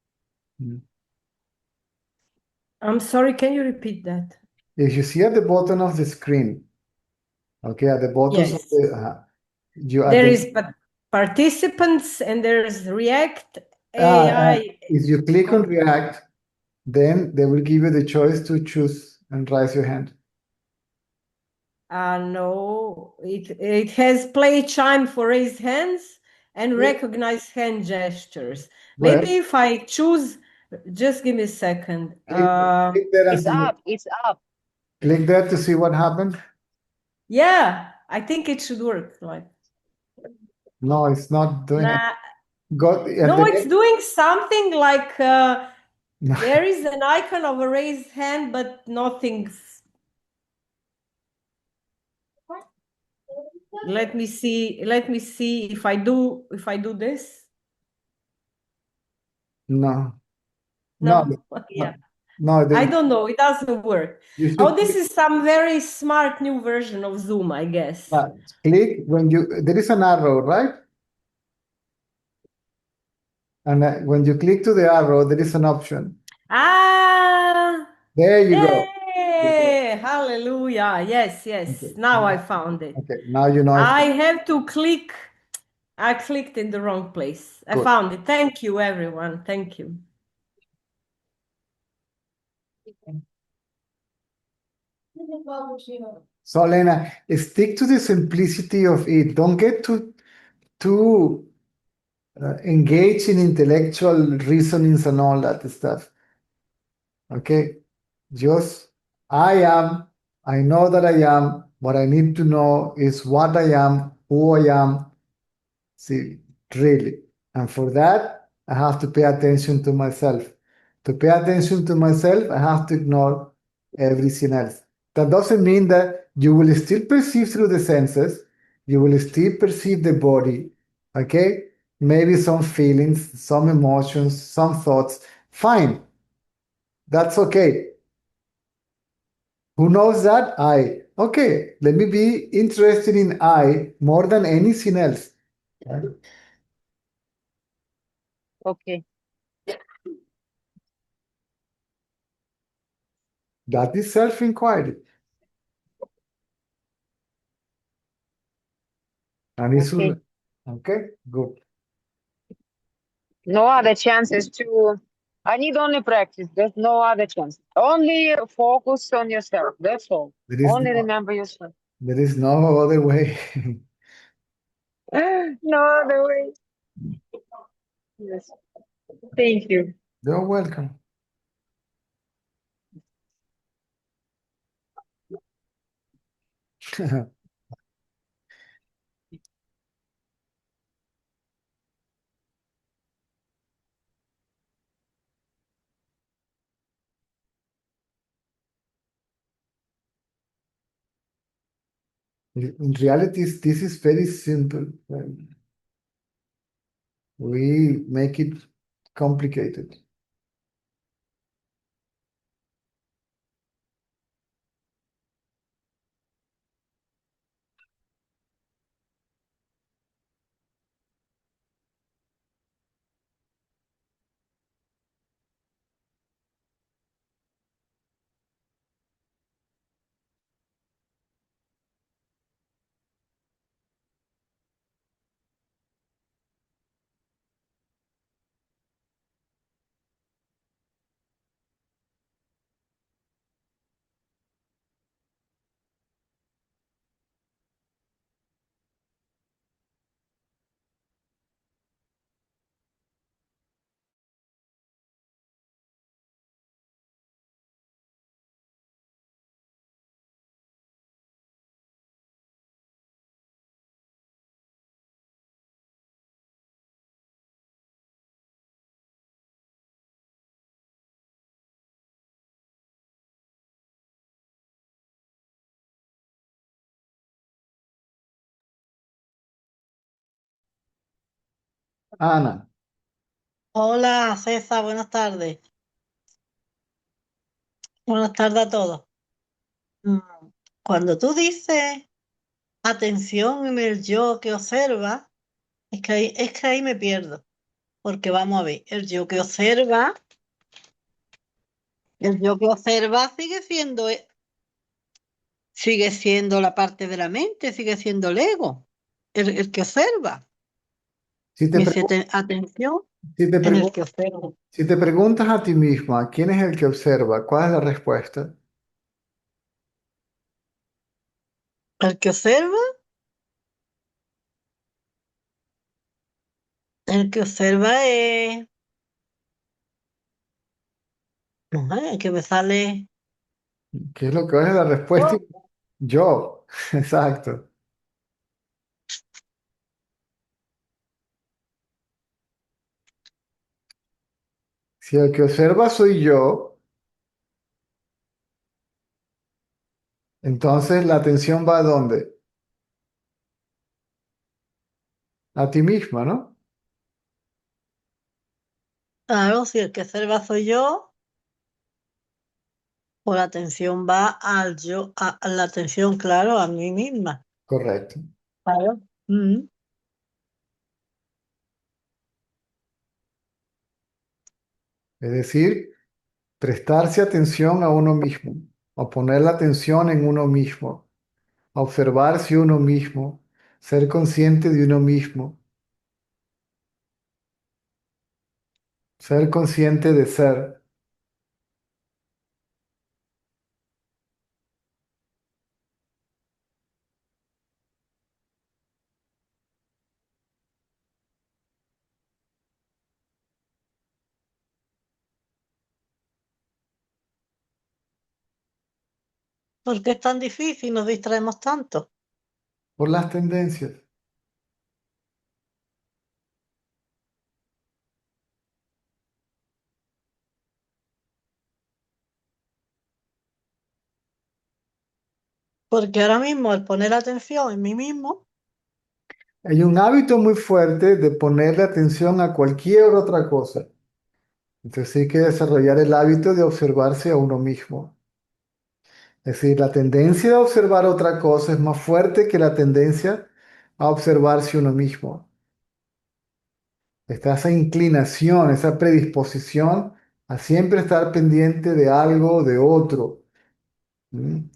I'm sorry, can you repeat that?
If you see at the bottom of the screen, okay, at the bottom of
Yes.
the,
There is participants and there's React, AI.
if you click on React, then they will give you the choice to choose and raise your hand.
No, it has play chime for raised hands and recognize hand gestures.
Where?
Maybe if I choose, just give me a second.
Click there and
It's
see.
up, it's up.
Click there to see what happened.
Yeah, I think it should work. Like,
No, it's not doing it.
nah,
No,
it's doing something like there is an icon of a raised hand, but nothing. Let me see if I do this.
No.
Yeah.
No,
I don't know. It doesn't work. Oh, this is some very smart new version of Zoom, I guess.
Click when there is an arrow, right? And when you click to the arrow, there is an option. There you go.
Hallelujah. Yes.
Okay.
Now I found it.
Okay, now you know.
I have to click. I clicked in the wrong place. I found it. Thank you, everyone. Thank you.
So, Lena, stick to the simplicity of it. Don't get too engaged in intellectual reasonings and all that stuff. Okay? Just, I am, I know that I am. What I need to know is what I am, who I am. See, really. And for that, I have to pay attention to myself. To pay attention to myself, I have to ignore everything else. That doesn't mean that you will still perceive through the senses, you will still perceive the body, okay? Maybe some feelings, some emotions, some thoughts. Fine. That's okay. Who knows that? I. Okay, let me be interested in I more than anything else.
Okay.
That is self-inquiry. And it's okay, good.
No other chances to. I need only practice. There's no other chance. Only focus on yourself. That's all. Only remember yourself.
There is no other way.
No other way. Yes. Thank you.
You're welcome. In reality, this is very simple. We make it complicated. Ana,
Hola, César, buenas tardes. Buenas tardes a todos. Mm, Cuando tú dices atención en el yo que observa, es que ahí me pierdo, porque vamos a ver, el yo que observa sigue siendo la parte de la mente, sigue siendo el ego, el que observa.
si te,
Dice
pregu-
atención
si te
en el
pregu-
que observa.
si te preguntas a ti misma, ¿quién es el que observa? ¿Cuál es la respuesta?
El que observa, el que observa es, no sé, el que me sale.
¿Qué es lo que es la respuesta? Yo, exacto. Si el que observa soy yo, entonces la atención va a dónde? A ti misma, ¿no?
Claro, si el que observa soy yo, pues la atención va al yo, a la atención, claro, a mí misma.
Correcto.
Claro. Mm.
Es decir, prestarse atención a uno mismo, o poner la atención en uno mismo, observarse uno mismo, ser consciente de uno mismo, ser consciente de ser.
¿Por qué es tan difícil y nos distraemos tanto?
Por las tendencias.
Porque ahora mismo el poner atención en mí mismo,
Hay un hábito muy fuerte de ponerle atención a cualquier otra cosa. Entonces hay que desarrollar el hábito de observarse a uno mismo. Es decir, la tendencia a observar otra cosa es más fuerte que la tendencia a observarse uno mismo. Está esa inclinación, esa predisposición a siempre estar pendiente de algo, de otro, ¿m?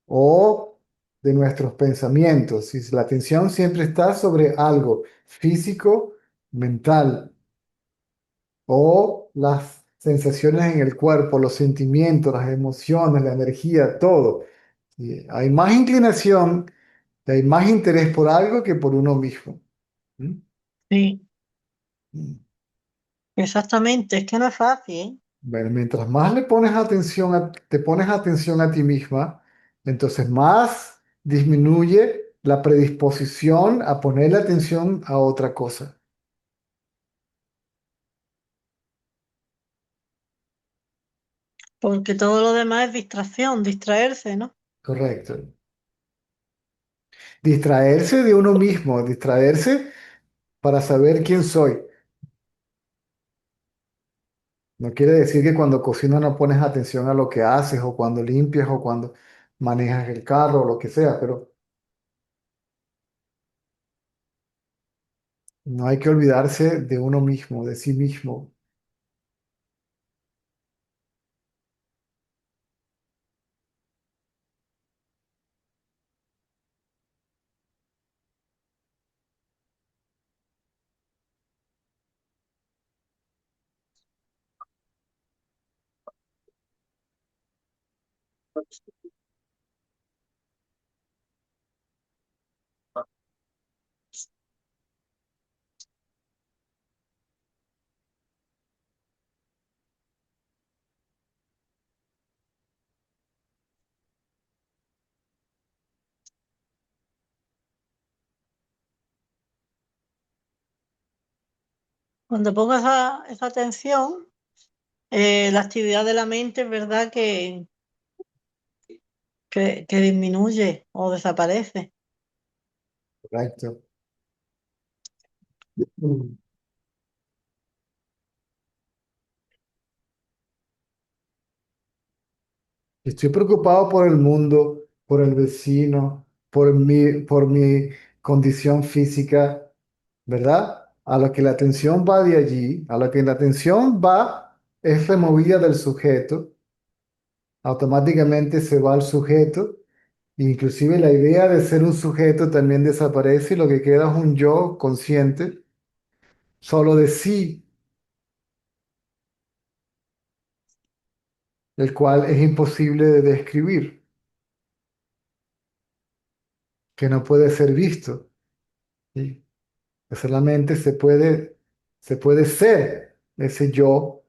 O de nuestros pensamientos. Si la atención siempre está sobre algo físico, mental, o las sensaciones en el cuerpo, los sentimientos, las emociones, la energía, todo. Y hay más inclinación, y hay más interés por algo que por uno mismo. ¿M?
sí.
Mm.
Exactamente, es que no es fácil, ¿eh?
Bueno, mientras más le pones atención te pones atención a ti misma, entonces más disminuye la predisposición a ponerle atención a otra cosa.
Porque todo lo demás es distracción, distraerse, ¿no?
Correcto. Distraerse de uno mismo, distraerse para saber quién soy. No quiere decir que cuando cocinas no pones atención a lo que haces o cuando limpias o cuando manejas el carro o lo que sea, pero no hay que olvidarse de uno mismo, de sí mismo.
Cuando pongo esa atención, la actividad de la mente es verdad que disminuye o desaparece.
Correcto. Mm. Estoy preocupado por el mundo, por el vecino, por mi condición física, ¿verdad? A lo que la atención va de allí, a lo que la atención va, es removida del sujeto, automáticamente se va al sujeto, e inclusive la idea de ser un sujeto también desaparece y lo que queda es un yo consciente, solo de sí, el cual es imposible de describir, que no puede ser visto, ¿sí? Que solamente se puede ser ese yo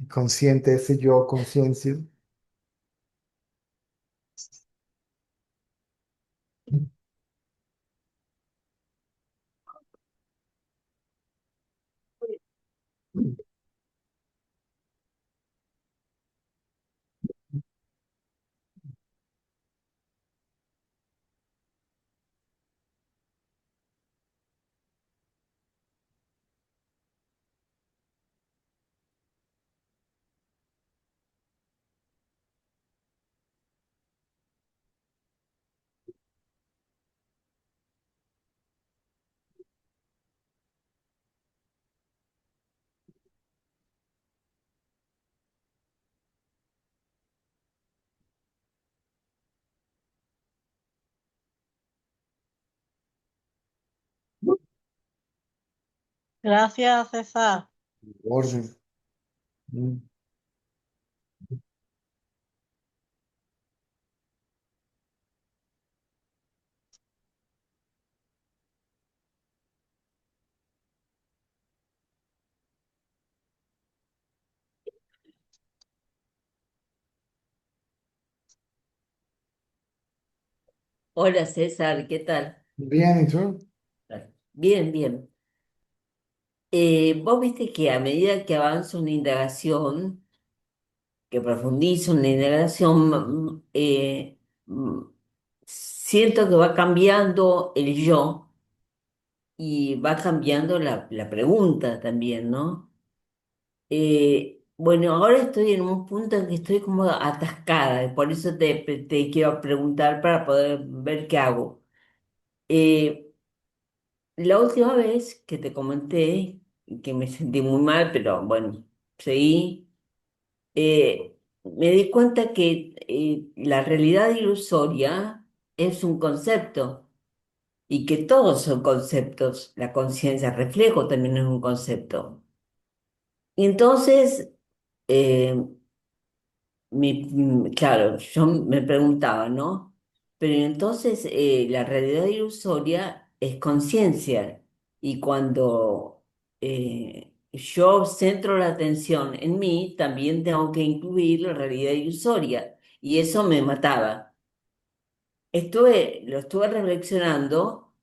consciente, ese yo conciencia.
Gracias, César.
Orden. Mm.
Hola César, ¿qué tal?
Bien, ¿y tú?
Bien, bien. Vos viste que a medida que avanza una indagación, que profundizo en la indagación, siento que va cambiando el yo y va cambiando la pregunta también, ¿no? Bueno, ahora estoy en un punto en que estoy como atascada, y por eso te quiero preguntar para poder ver qué hago. Eh, la última vez que te comenté que me sentí muy mal, pero bueno, seguí. Me di cuenta que la realidad ilusoria es un concepto y que todos son conceptos. La conciencia reflejo también es un concepto. Y entonces, eh, claro, yo me preguntaba, ¿no? Pero entonces la realidad ilusoria es conciencia y cuando yo centro la atención en mí, también tengo que incluir la realidad ilusoria. Y eso me mataba. Lo estuve reflexionando,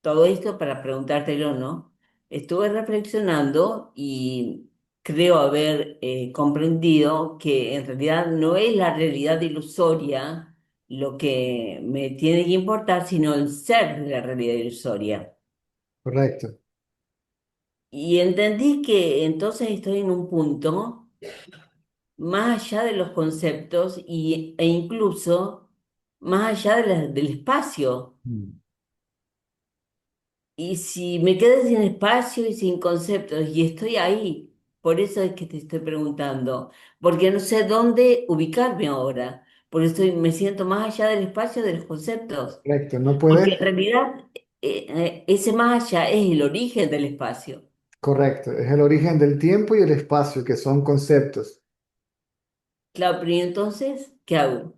todo esto para preguntártelo, ¿no? Estuve reflexionando y creo haber comprendido que en realidad no es la realidad ilusoria lo que me tiene que importar, sino el ser de la realidad ilusoria.
Correcto.
Y entendí que entonces estoy en un punto más allá de los conceptos e incluso más allá del espacio.
Mm.
Y si me quedé sin espacio y sin conceptos y estoy ahí, por eso es que te estoy preguntando, porque no sé dónde ubicarme ahora, porque me siento más allá del espacio de los conceptos,
Correcto. No
porque en
puedes.
realidad ese más allá es el origen del espacio.
Correcto. Es el origen del tiempo y el espacio, que son conceptos.
Claro, pero ¿y entonces qué hago?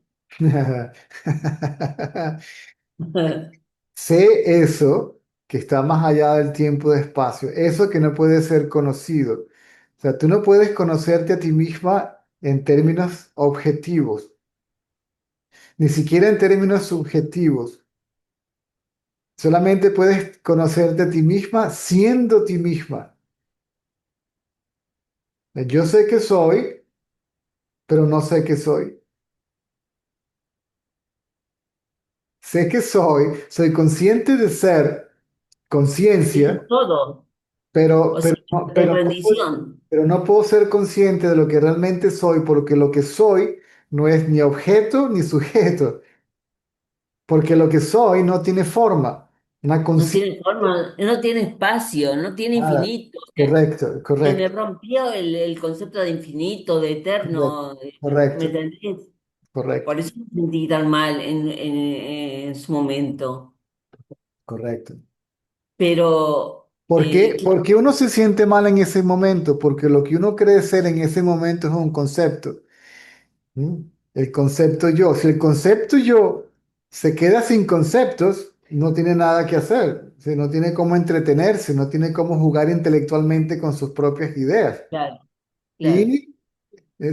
Sé eso que está más allá del tiempo y espacio, eso que no puede ser conocido. O sea, tú no puedes conocerte a ti misma en términos objetivos, ni siquiera en términos subjetivos. Solamente puedes conocerte a ti misma siendo ti misma. Yo sé que soy, pero no sé que soy. Sé que soy consciente de ser,
Eso es
conciencia,
todo.
pero,
O sea, de rendición.
pero no puedo ser consciente de lo que realmente soy, porque lo que soy no es ni objeto ni sujeto, porque lo que soy no tiene forma, una
No
conciencia.
tiene forma, no tiene espacio, no tiene
Nada.
infinito. O sea,
Correcto,
se me
correcto,
rompió el concepto de infinito, de
correcto,
eterno. ¿Me
correcto,
entendés?
correcto,
Por eso me sentí tan mal en su momento.
correcto.
Pero,
¿Por qué? Porque
claro,
uno se siente mal en ese momento, porque lo que uno cree ser en ese momento es un concepto. ¿Mm? El concepto yo. Si el concepto yo se queda sin conceptos, no tiene nada que hacer. O sea, no tiene cómo entretenerse, no tiene cómo jugar intelectualmente con sus propias ideas.
claro, claro.
Y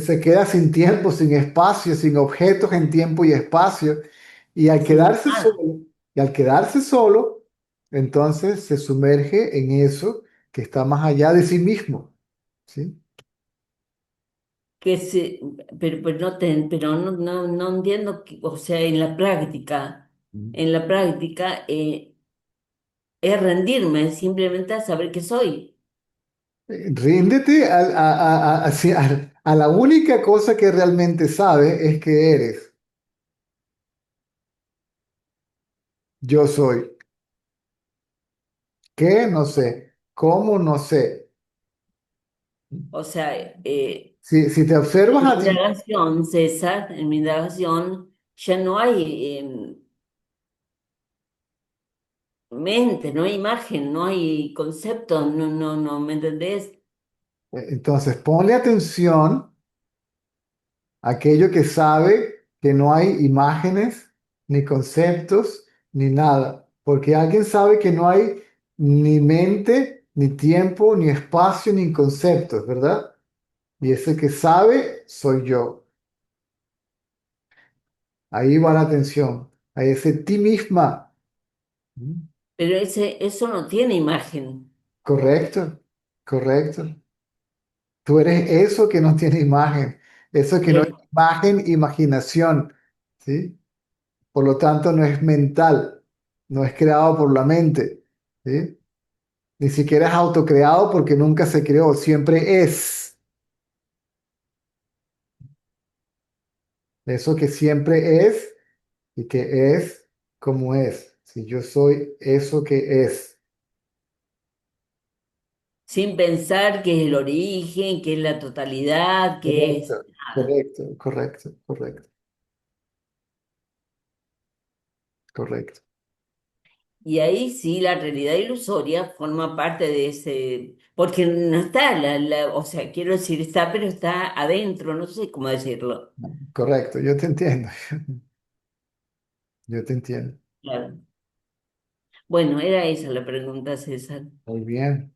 se queda sin tiempo, sin espacio, sin objetos en tiempo y espacio. Y al
Sin
quedarse
nada.
solo, y al quedarse solo, entonces se sumerge en eso que está más allá de sí mismo. ¿Sí?
Que se, pero no entiendo, o sea, en la práctica es rendirme simplemente a saber que soy.
Ríndete a la única cosa que realmente sabes es que eres. Yo soy. ¿Qué? No sé. ¿Cómo? No sé.
O sea,
Si te observas
en mi
a ti,
indagación, César, en mi indagación ya no hay mente, no hay imagen, no hay concepto, no, ¿me entendés?
entonces ponle atención a aquello que sabe que no hay imágenes, ni conceptos, ni nada. Porque alguien sabe que no hay ni mente, ni tiempo, ni espacio, ni conceptos, ¿verdad? Y ese que sabe soy yo. Ahí va la atención, a ese ti misma. ¿Mm?
Pero eso no tiene imagen.
Correcto, correcto. Tú eres eso que no tiene imagen, eso que no es
Pero,
imagen, imaginación, ¿sí? Por lo tanto, no es mental, no es creado por la mente, ¿sí? Ni siquiera es autocreado porque nunca se creó, siempre es. Eso que siempre es y que es como es. Si yo soy eso que es.
sin pensar que es el origen, que es la totalidad, que es
Correcto,
nada.
correcto, correcto, correcto, correcto.
Y ahí sí, la realidad ilusoria forma parte de ese, porque no está, o sea, quiero decir, está, pero está adentro, no sé cómo decirlo.
Correcto, yo te entiendo. Yo te entiendo.
Claro. Bueno, era esa la pregunta, César.
Muy bien.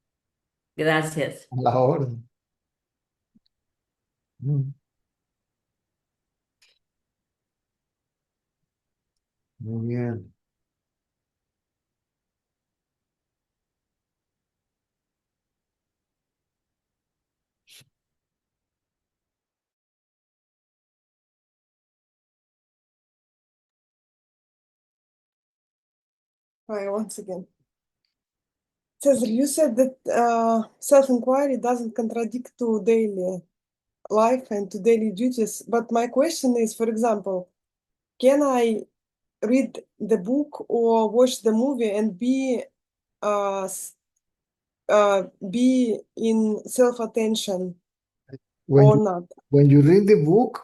Gracias.
A la orden. Mm, muy bien.
Hi, once again. Cesar, you said that self-inquiry doesn't contradict to daily life and to daily duties. But my question is, for example, can I read the book or watch the movie and be in self-attention
When
or
you,
not?
when you read the book,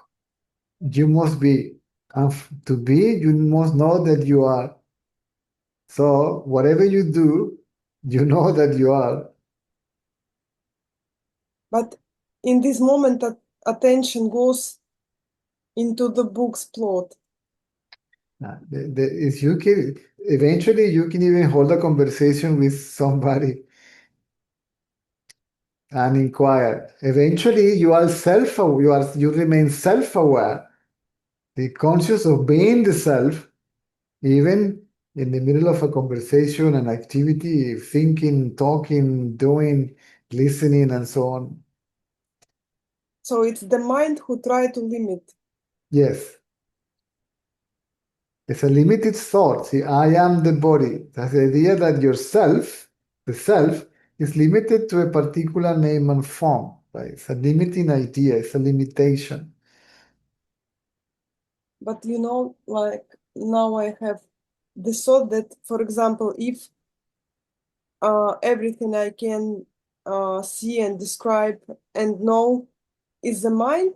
you must be, to be, you must know that you are. So whatever you do, you know that you are.
But in this moment, attention goes into the book's plot.
Is you can eventually you can even hold a conversation with somebody and inquire. Eventually, you are you remain self-aware, the conscious of being the self, even in the middle of a conversation, an activity, thinking, talking, doing, listening, and so on.
So it's the mind who try to limit.
Yes, it's a limited thought. See, I am the body. That's the idea that yourself, the self, is limited to a particular name and form. Right? It's a limiting idea. It's a limitation.
But like now I have the thought that, for example, if everything I can see and describe and know is the mind,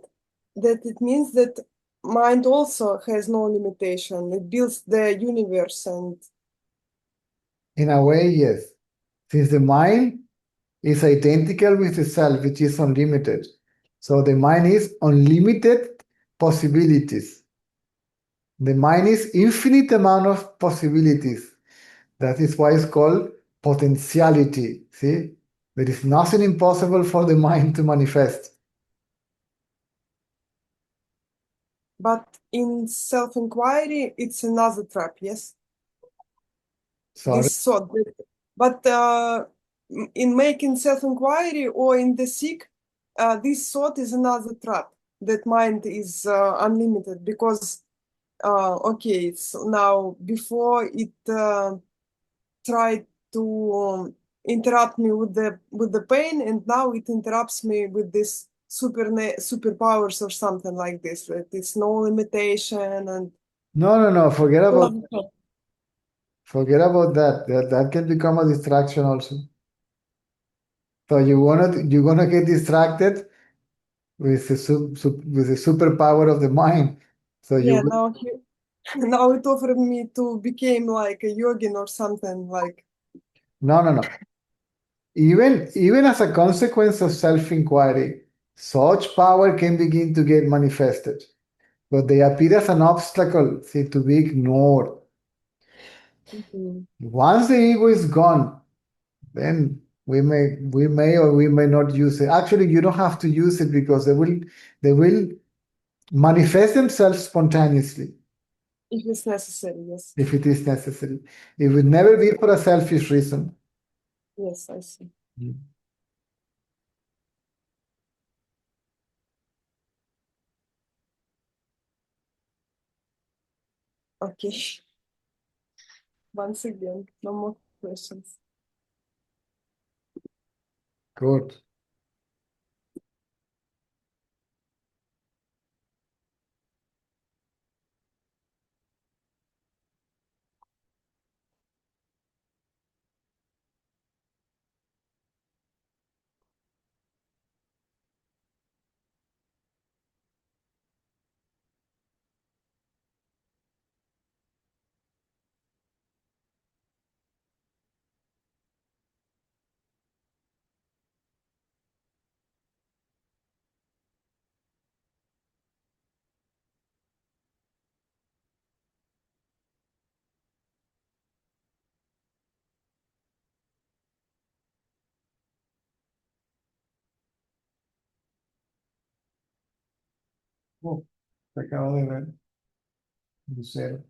that it means that mind also has no limitation. It builds the universe and
In a way, yes. Since the mind is identical with the self, which is unlimited. So the mind is unlimited possibilities. The mind is infinite amount of possibilities. That is why it's called potentiality. See, there is nothing impossible for the mind to manifest.
but in self-inquiry it's another trap, yes?
Sorry.
This thought. But in making self-inquiry or in the seek, this thought is another trap. That mind is unlimited because okay, it's now before it tried to interrupt me with the pain, and now it interrupts me with this superpowers or something like this. That it's no limitation and
No, no, no.
all of that.
Forget about that. That can become a distraction also. So you're gonna get distracted with with the superpower of the mind. So you
Yeah,
will,
now now it offered me to become like a yogin or something like.
no, no, no. Even as a consequence of self-inquiry, such power can begin to get manifested, but they appear as an obstacle, see, to be ignored.
Mhm.
Once the ego is gone, then we may or we may not use it. Actually, you don't have to use it because they will manifest themselves spontaneously
If it's necessary, yes.
if it is necessary. It would never be for a selfish reason.
Yes, I see.
Mm.
Okay. Once again, no more questions.
Good. Oh, te acabo de ver. Lucero.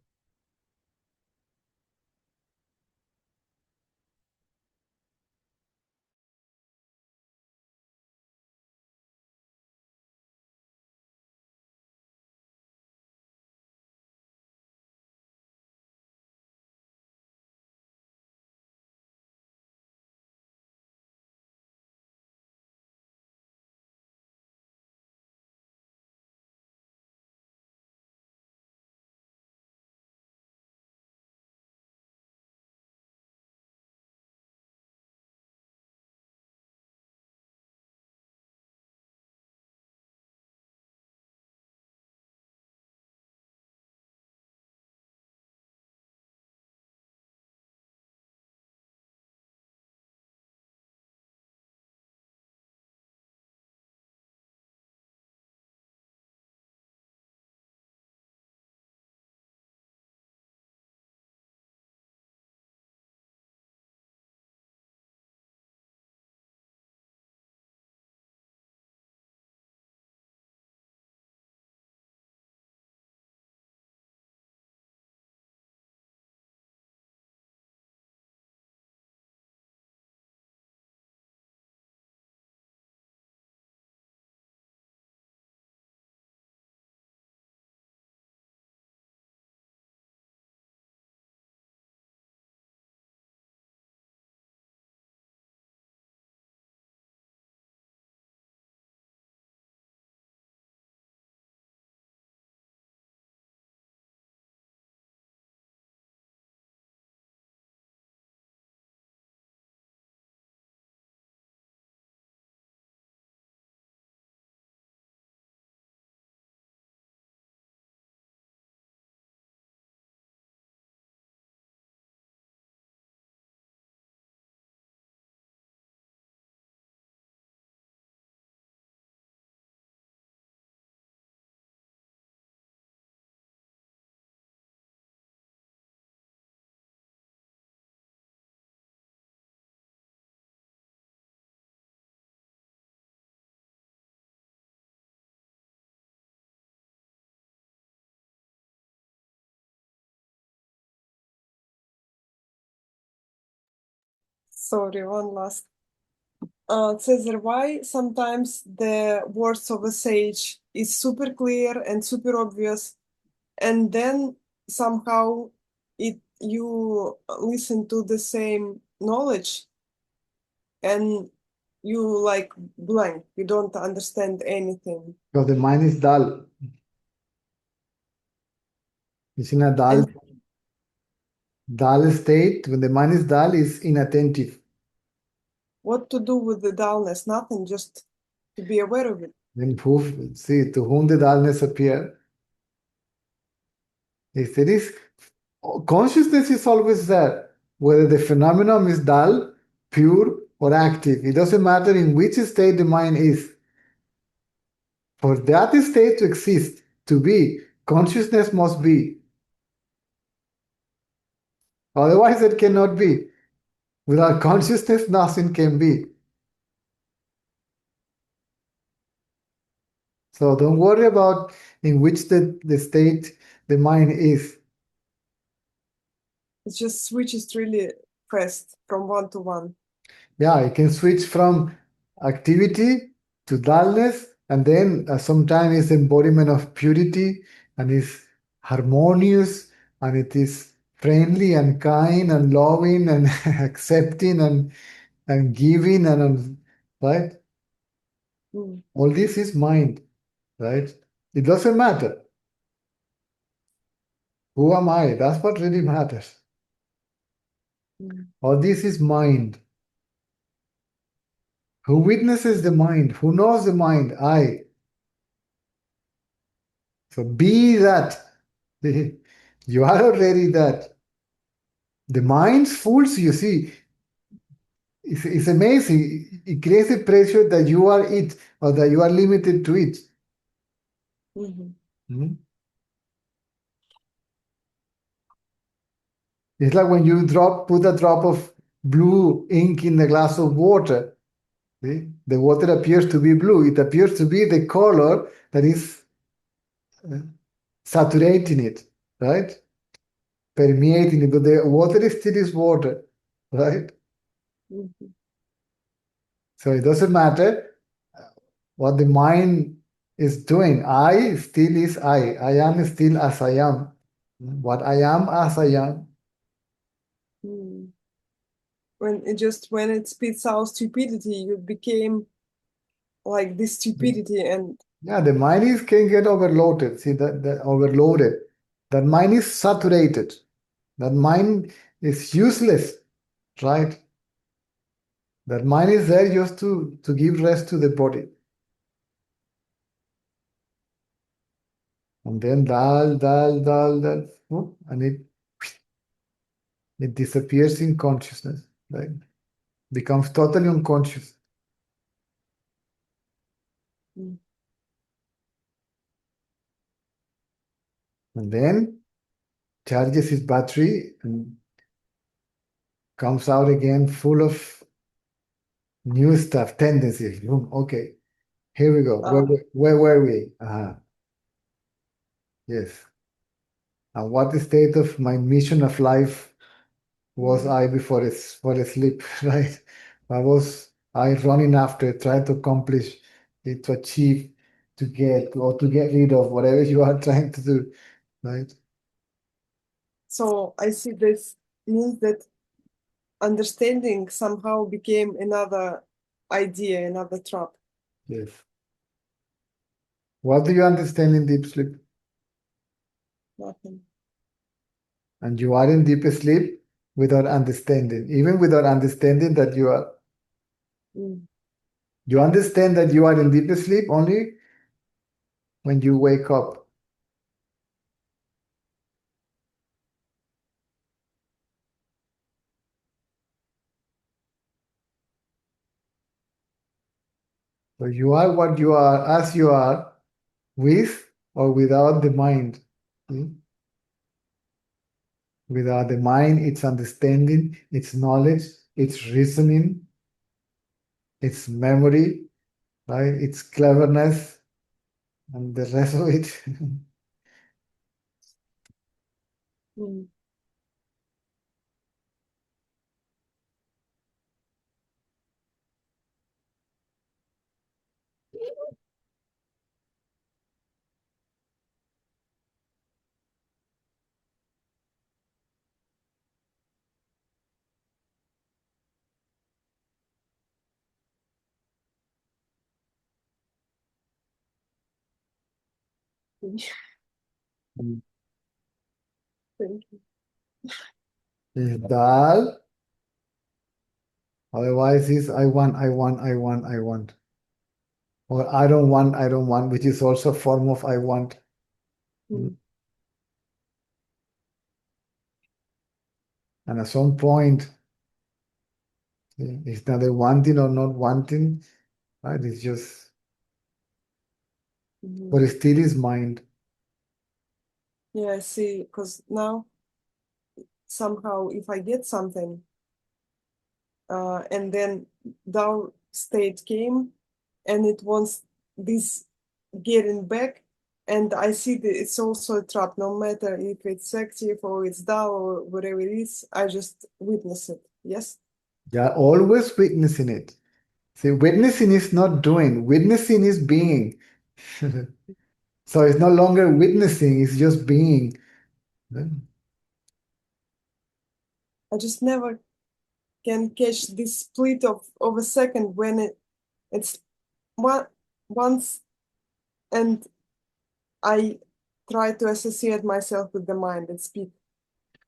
Sorry, one last. Cesar, why sometimes the words of a sage is super clear and super obvious, and then somehow you listen to the same knowledge and you like blank, you don't understand anything.
Because the mind is dull. It's in a dull,
And
dull state. When the mind is dull, it's inattentive.
what to do with the dullness? Nothing, just to be aware of it.
Then see, to whom the dullness appear. If there is consciousness is always there, whether the phenomenon is dull, pure, or active. It doesn't matter in which state the mind is. For that state to exist, to be, consciousness must be. Otherwise, it cannot be. Without consciousness, nothing can be. So don't worry about in which the state the mind is.
It just switches really fast from one to one.
Yeah, it can switch from activity to dullness, and then sometimes it's embodiment of purity, and is harmonious, and it is friendly and kind and loving and accepting and giving and right.
Mm.
All this is mind, right? It doesn't matter. Who am I? That's what really matters.
Mm.
All this is mind. Who witnesses the mind? Who knows the mind? I. So be that. You are already that. The mind fools you. See, it's amazing. It creates a pressure that you are it or that you are limited to it.
Mhm.
Mhm. It's like when you put a drop of blue ink in a glass of water. See? The water appears to be blue. It appears to be the color that is saturating it, right? Permeating it, but the water still is water, right?
Mhm.
So it doesn't matter what the mind is doing. I still is I. I am still as I am. What I am as I am.
Mm. When it spits out stupidity, you became like this stupidity, and
Yeah, the mind is can get overloaded. See that overloaded. That mind is saturated. That mind is useless, right? That mind is there just to give rest to the body. And then dal, and it disappears in consciousness, right? Becomes totally unconscious.
Mm.
And then charges his battery and comes out again full of new stuff, tendencies. Okay, here we go. Where were we? Yes. And what state of my mission of life was I before for sleep, right? Was I running after, trying to accomplish it, to achieve, to get, or to get rid of whatever you are trying to do, right?
so I see this means that understanding somehow became another idea, another trap.
Yes. What do you understand in deep sleep?
Nothing.
And you are in deep sleep without understanding, even without understanding that you are.
Mm.
You understand that you are in deep sleep only when you wake up. So you are what you are as you are, with or without the mind. Hmm? Without the mind, its understanding, its knowledge, its reasoning, its memory, right? Its cleverness, and the rest of it.
Mm. Thank you.
Is dal, otherwise is I want, I want, I want, I want. Or I don't want, which is also a form of I want.
Mm.
And at some point, it's neither wanting or not wanting, right? It's just, but
Mhm.
it still is mind.
Yeah, I see. Because now somehow, if I get something, and then down state came, and it wants this getting back, and I see that it's also a trap. No matter if it's active or it's down or whatever it is, I just witness it. Yes.
Yeah, always witnessing it. See, witnessing is not doing, witnessing is being. So it's no longer witnessing, it's just being.
I just never can catch this split of a second when it's one once, and I try to associate myself with the mind and speak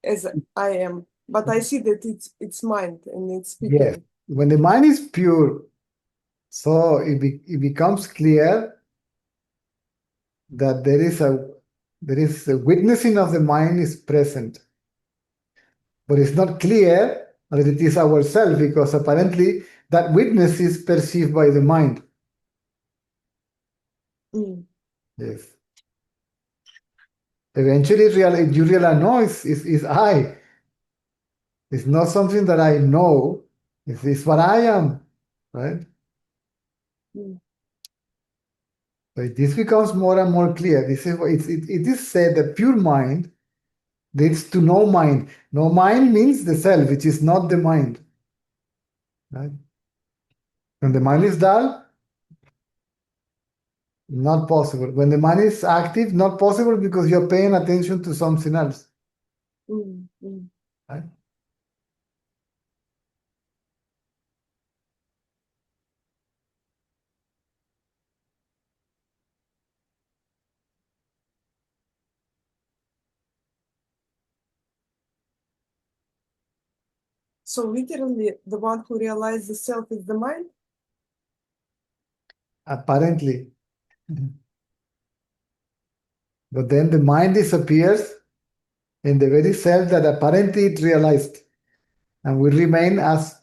as I am, but I see that it's mind and it's
Yes,
speaking.
when the mind is pure, so it becomes clear that there is a witnessing of the mind is present, but it's not clear that it is ourself because apparently that witness is perceived by the mind.
Mm.
Yes. Eventually, you realize, no, it's I. It's not something that I know. It's what I am, right?
Mm.
But this becomes more and more clear. This is it is said that pure mind leads to no mind. No mind means the self, which is not the mind. Right? When the mind is dull, not possible. When the mind is active, not possible because you're paying attention to something else.
Mm, mm.
Right?
So literally, the one who realizes the self is the mind.
Apparently. But then the mind disappears in the very self that apparently it realized. And we remain as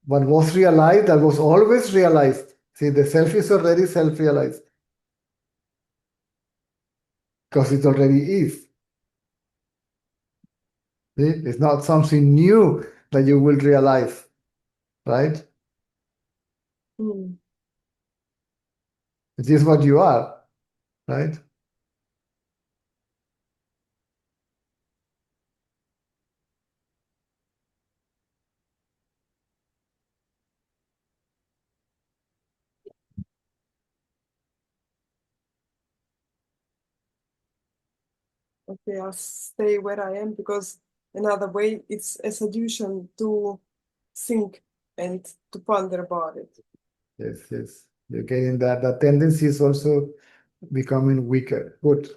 what was realized, that was always realized. See, the self is already self-realized because it already is. See? It's not something new that you will realize, right?
Mm.
It is what you are, right?
Okay, I'll stay where I am because another way it's a solution to think and to ponder about it.
Yes, yes. You're getting that. That tendency is also becoming weaker. Good,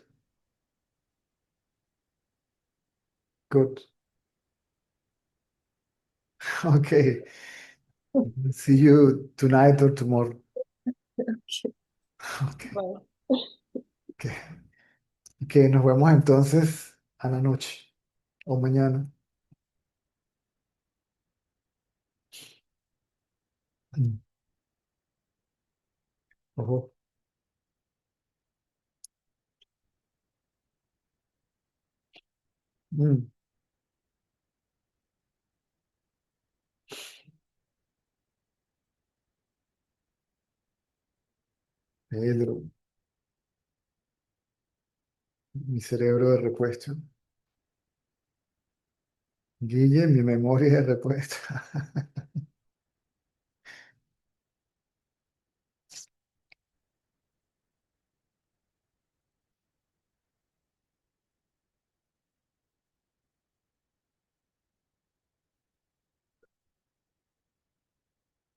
good. Okay. See you tonight or tomorrow.
Okay,
Okay.
bye.
Okay. Ok, nos vemos entonces a la noche o mañana. Mm. Ojo. Mm. Pedro, mi cerebro de repuesto. Guille, mi memoria de repuesto.